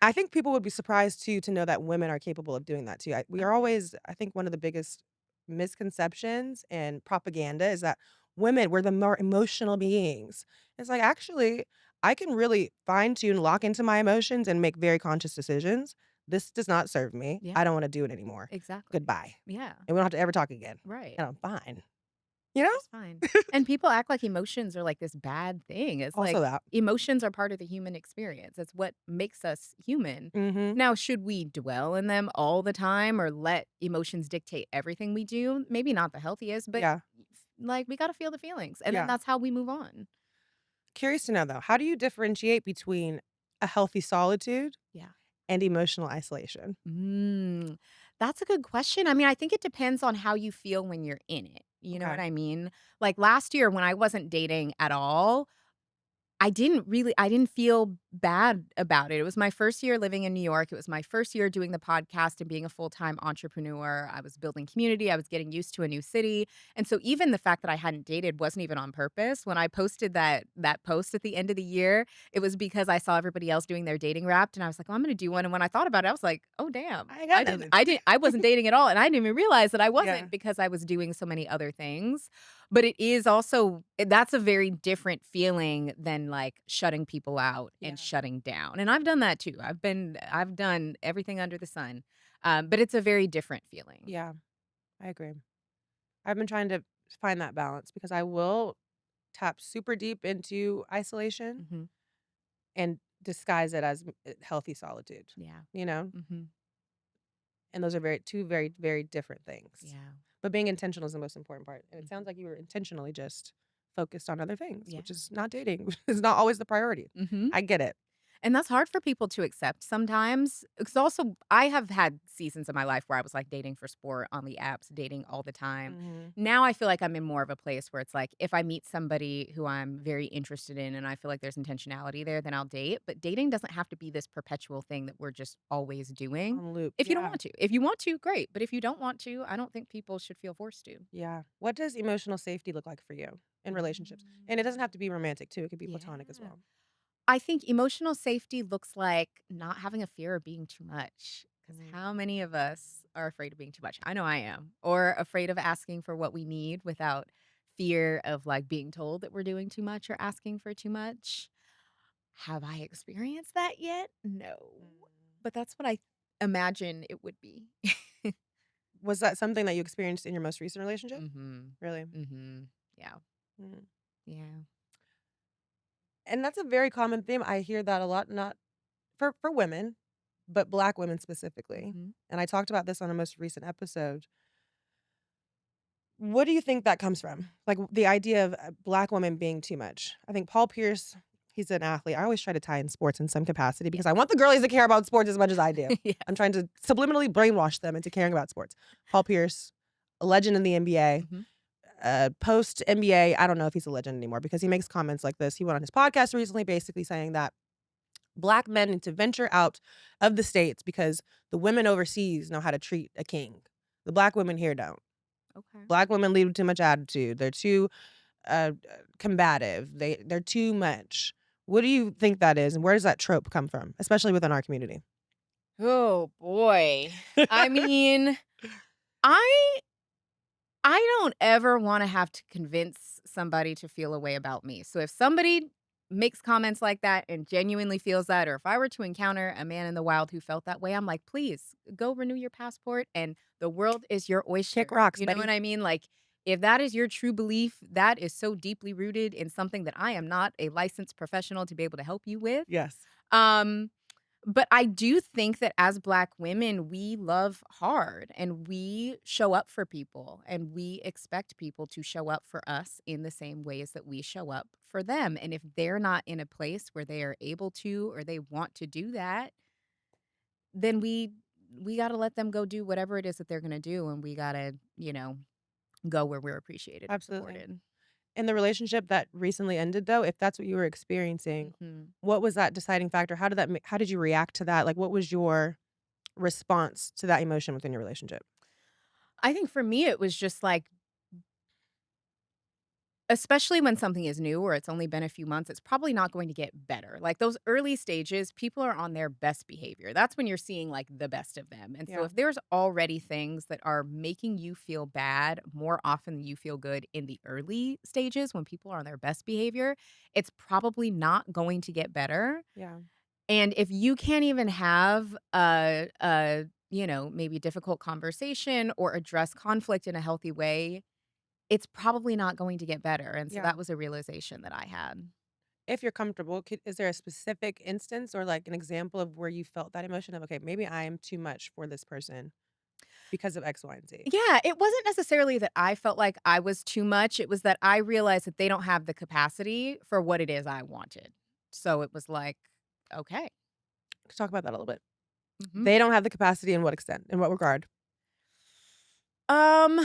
I think people would be surprised too to know that women are capable of doing that too. We Oh, are yeah. always I think one of the biggest misconceptions and propaganda is that women, we're the more emotional beings. It's like, actually, I can really fine tune, lock into my emotions, and make very conscious decisions. This does not serve me. Yeah, I don't wanna do it anymore. exactly. Goodbye. Yeah, And we don't have to ever talk again. right. And I'm fine. You know? Just fine. And people act like emotions are like this bad thing. It's Also like that. emotions are part of the human experience. It's what makes us human. Mhm. Now, should we dwell in them all the time or let emotions dictate everything we do? Maybe not the healthiest, but Yeah. like we got to feel the feelings and then Yeah. that's how we move on. Curious to know though, how do you differentiate between a healthy solitude Yeah. and emotional isolation? Mm, that's a good question. I mean, I think it depends on how you feel when you're in it. You know what Okay. I mean? Like last year when I wasn't dating at all, I didn't feel bad about it. It was my first year living in New York. It was my first year doing the podcast and being a full-time entrepreneur. I was building community. I was getting used to a new city. And so even the fact that I hadn't dated wasn't even on purpose. When I posted that post at the end of the year, it was because I saw everybody else doing their dating wrapped and I was like, "Oh, I'm gonna do one." And when I thought about it, I was like, "Oh, damn. I ain't got nothing. I wasn't dating at all." And I didn't even realize that I Yeah. wasn't because I was doing so many other things. But it is also that's a very different feeling than, like, shutting people out and Yeah. shutting down, and I've done that too. I've done everything under the sun, but it's a very different feeling. Yeah. I agree. I've been trying to find that balance because I will tap super deep into isolation Mhm. and disguise it as healthy solitude, Yeah. you know? Mhm. And those are two very, very different things. Yeah. But being intentional is the most important part. And it sounds Mhm. like you were intentionally just focused on other things, Yeah. which is not dating, which is not always the priority. Mhm. I get it. And that's hard for people to accept sometimes. Because also, I have had seasons of my life where I was like dating for sport on the apps, dating all the time. Mhm. Now I feel like I'm in more of a place where it's like if I meet somebody who I'm very interested in and I feel like there's intentionality there, then I'll date. But dating doesn't have to be this perpetual thing that we're just always doing. On loop. If you don't Yeah. want to. If you want to, great. But if you don't want to, I don't think people should feel forced to. Yeah. What does emotional safety look like for you in relationships? And it doesn't have Mm, to be romantic too. It could be platonic as yeah. well. I think emotional safety looks like not having a fear of being too much. Because how Mm. many of us are afraid of being too much? I know I am. Or afraid of asking for what we need without fear of like being told that we're doing too much or asking for too much. Have I experienced that yet? No. Mm. But that's what I imagine it would be. Was that something that you experienced in your most recent relationship? Mhm. Really? Mhm. Yeah. Mm. Yeah. And that's a very common theme. I hear that a lot, not for women, but Black women specifically. Mhm. And I talked about this on a most recent episode. What do you think that comes from? Like the idea of Black women being too much. I think Paul Pierce, he's an athlete. I always try to tie in sports in some capacity Yeah. because I want the girlies to care about sports as much as I do. Yeah. I'm trying to subliminally brainwash them into caring about sports. Paul Pierce, a legend in the NBA. Mhm. Post NBA, I don't know if he's a legend anymore because he makes comments like this. He went on his podcast recently, basically saying that Black men need to venture out of the States because the women overseas know how to treat a king. The Black women here don't. Okay. Black women lead with too much attitude. They're too combative. They're too much. What do you think that is, and where does that trope come from, especially within our community? Oh boy. I mean, I I don't ever wanna have to convince somebody to feel a way about me. So if somebody makes comments like that and genuinely feels that, or if I were to encounter a man in the wild who felt that way, I'm like, "Please go renew your passport and the world is your Kick oyster." rocks, You know what buddy. I mean? Like, if that is your true belief, that is so deeply rooted in something that I am not a licensed professional to be able to help you with. Yes. Um but I do think that as Black women, we love hard and we show up for people and we expect people to show up for us in the same ways that we show up for them. And if they're not in a place where they are able to or they want to do that, then we got to let them go do whatever it is that they're going to do and we got to, go where we're appreciated and Absolutely. supported. In the relationship that recently ended, though, if that's what you were experiencing, Mhm. what was that deciding factor? How did you react to that? Like, what was your response to that emotion within your relationship? I think for me it was just like especially when something is new or it's only been a few months, it's probably not going to get better. Like those early stages, people are on their best behavior. That's when you're seeing like the best of them. And so Yeah. if there's already things that are making you feel bad more often than you feel good in the early stages when people are on their best behavior, it's probably not going to get better. Yeah. And if you can't even have maybe difficult conversation or address conflict in a healthy way, it's probably not going to get better, and so Yeah. that was a realization that I had. If you're comfortable, is there a specific instance or like an example of where you felt that emotion of, okay, maybe I am too much for this person because of X, Y, and Z? Yeah, it wasn't necessarily that I felt like I was too much, it was that I realized that they don't have the capacity for what it is I wanted. So it was like, "Okay." Talk about that a little bit. Mhm. They don't have the capacity in what extent? In what regard? Um,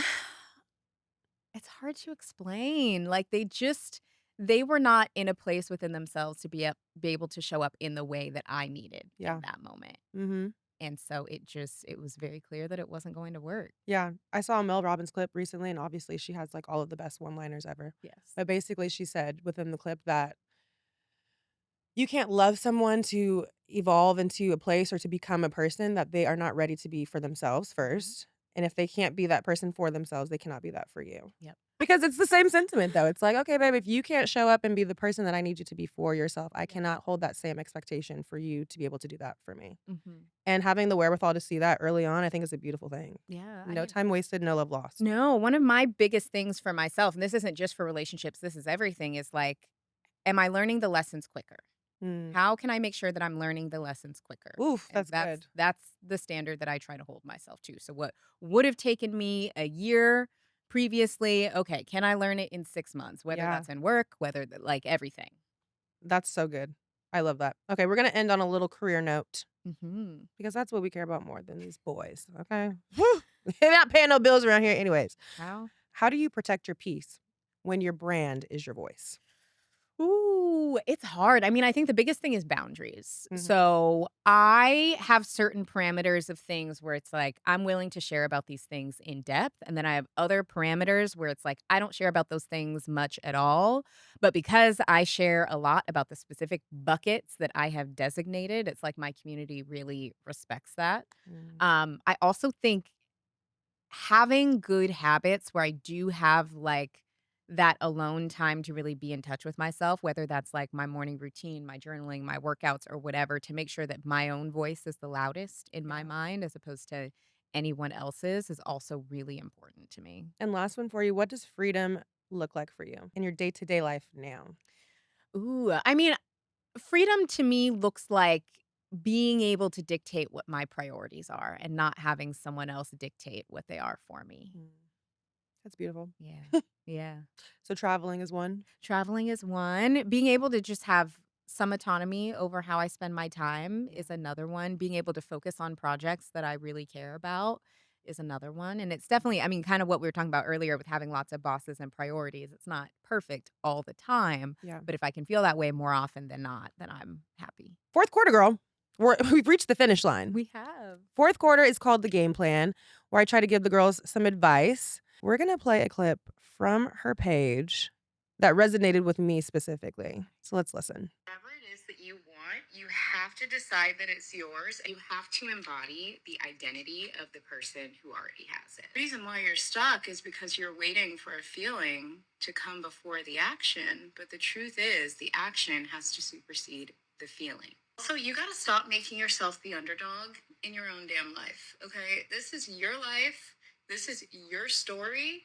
it's hard to explain, like, they were not in a place within themselves to be able to show up in the way that I needed Yeah. in that moment, Mhm. and so it was very clear that it wasn't going to work. Yeah. I saw a Mel Robbins clip recently, and obviously she has, like, all of the best one-liners ever. Yes. But basically, she said within the clip that you can't love someone to evolve into a place or to become a person that they are not ready to be for themselves Mhm. first, and if they can't be that person for themselves, they cannot be that for you. Yep. Because it's the same sentiment, though. It's like, "Okay, babe, if you can't show up and be the person that I need you to be for yourself, I Yep. cannot hold that same expectation for you to be able to do that for me." Mhm. And having the wherewithal to see that early on, I think is a beautiful thing. Yeah, I No mean time wasted, no love lost. no, one of my biggest things for myself, and this isn't just for relationships, this is everything, is like, am I learning the lessons quicker? Mm. How can I make sure that I'm learning the lessons quicker? Oof, And that's good. that's the standard that I try to hold myself to. So what would have taken me a year previously, okay, can I learn it in 6 months? Whether Yeah, that's in work, like everything. that's so good. I love that. Okay, we're gonna end on a little career note Mhm. because that's what we care about more than these boys, okay? They're not paying no bills around here anyways. How? How do you protect your peace when your brand is your voice? Ooh, it's hard. I mean, I think the biggest thing is boundaries. Mhm. So I have certain parameters of things where it's like I'm willing to share about these things in depth. And then I have other parameters where it's like I don't share about those things much at all. But because I share a lot about the specific buckets that I have designated, it's like my community really respects that. Mm, I also think having good habits where I do have, like, that alone time to really be in touch with myself, whether that's, like, my morning routine, my journaling, my workouts, or whatever, to make sure that my own voice is the loudest in my yeah. mind as opposed to anyone else's is also really important to me. And last one for you, what does freedom look like for you in your day-to-day life now? Ooh, I mean, freedom to me looks like being able to dictate what my priorities are and not having someone else dictate what they are for me. Mm, that's beautiful. Yeah. Yeah. So traveling is one? Traveling is one. Being able to just have some autonomy over how I spend my time Yeah. is another one. Being able to focus on projects that I really care about is another one. And it's definitely, I mean, kind of what we were talking about earlier with having lots of bosses and priorities. It's not perfect all the time, Yeah. but if I can feel that way more often than not, then I'm happy. 4th quarter, girl. We've reached the finish line. We have. 4th quarter is called the game plan, where I try to give the girls some advice. We're gonna play a clip from her page that resonated with me specifically. So let's listen. Whatever it is that you want, you have to decide that it's yours. You have to embody the identity of the person who already has it. The reason why you're stuck is because you're waiting for a feeling to come before the action. But the truth is, the action has to supersede the feeling. Also, you got to stop making yourself the underdog in your own damn life. Okay. This is your life. This is your story.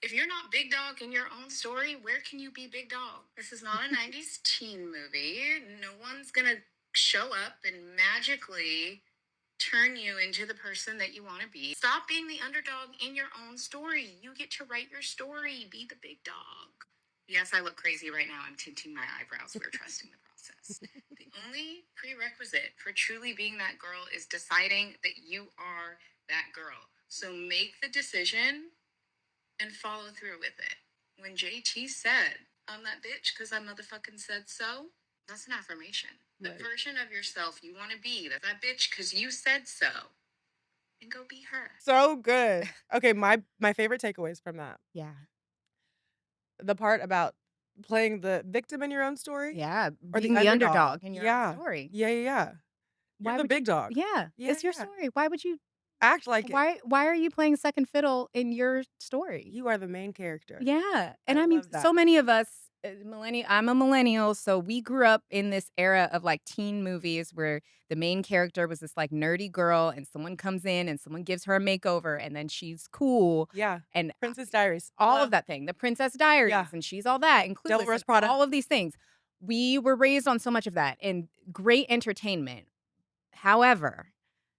If you're not big dog in your own story, where can you be big dog? This is not a 90s teen movie. No one's going to show up and magically turn you into the person that you want to be. Stop being the underdog in your own story. You get to write your story. Be the big dog. Yes, I look crazy right now. I'm tinting my eyebrows. We're trusting the process. The only prerequisite for truly being that girl is deciding that you are that girl. So make the decision and follow through with it. When JT said, I'm that bitch because I motherfucking said so, that's an affirmation. The Right. version of yourself you want to be, that bitch because you said so, and go be her. So good. Okay, my favorite takeaways from that. Yeah. The part about playing the victim in your own story Yeah. or the Being the underdog. underdog in your own Yeah. story. Yeah, yeah, yeah. You're Why the would you? big dog. Yeah. Yeah, It's your yeah. story. Why would you? Act like it. Why are you playing second fiddle in your story? You are the main character. Yeah, I and I mean, love that. so many of us, I'm a millennial, so we grew up in this era of, like, teen movies where the main character was this, like, nerdy girl, and someone comes in and someone gives her a makeover, and then she's cool, Yeah. and Princess Diaries. all of Hello. that thing, The Princess Yeah. Diaries, and she's all that, and Devil Clueless, Wears and Prada. all of these things. We were raised on so much of that, and great entertainment. However,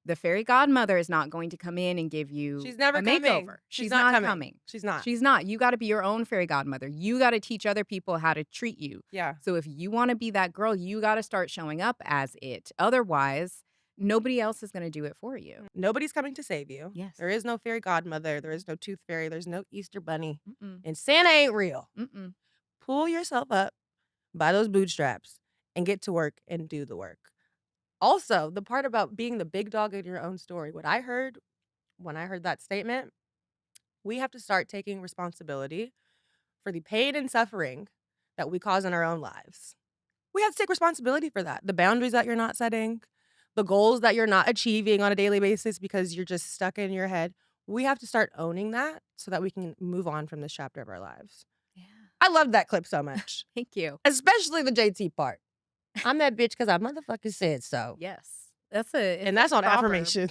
the fairy godmother is not going to come in and give you She's a never makeover. coming. She's Not not coming. coming. She's not. She's not. You gotta be your own fairy godmother. You gotta teach other people how to treat you. Yeah. So if you wanna be that girl, you gotta start showing up as it. Otherwise, nobody else is gonna do it for you. Nobody's coming to save you. Yes. There is no fairy godmother. There is no tooth fairy. There's no Easter bunny. Mm-mm. And Santa ain't real. Mm-mm. Pull yourself up by those bootstraps and get to work and do the work. Also, the part about being the big dog in your own story, what I heard when I heard that statement, we have to start taking responsibility for the pain and suffering that we cause in our own lives. We have to take responsibility for that. The boundaries that you're not setting, the goals that you're not achieving on a daily basis because you're just stuck in your head. We have to start owning that so that we can move on from this chapter of our lives. Yeah. I love that clip so much, Thank you. especially the JT part. I'm that bitch because I motherfucking said so. Yes. It's And a that's on proverb. affirmation.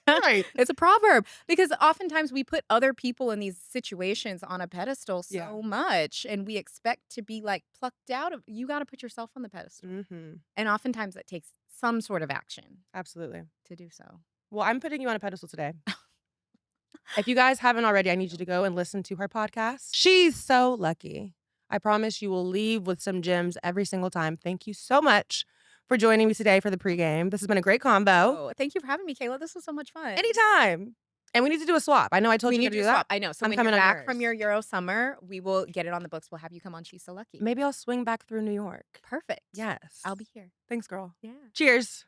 Right. It's a proverb because oftentimes we put other people in these situations on a pedestal so Yeah. much and we expect to be like plucked out of you got to put yourself on the pedestal. Mm-hmm. And oftentimes it takes some sort of action Absolutely. to do so. Well, I'm putting you on a pedestal today. If you guys haven't already, I need you to go and listen to her podcast. She's so lucky. I promise you will leave with some gems every single time. Thank you so much for joining me today for the pregame. This has been a great combo. Oh, thank you for having me, Kayla. This was so much fun. Anytime. And we need to do a swap. I know I told We you need to to do that. swap. I know. So I'm when coming you're on back from yours. your Euro summer, we will get it on the books. We'll have you come on She's So Lucky. Maybe I'll swing back through New York. Perfect. Yes. I'll be here. Thanks, girl. Yeah. Cheers.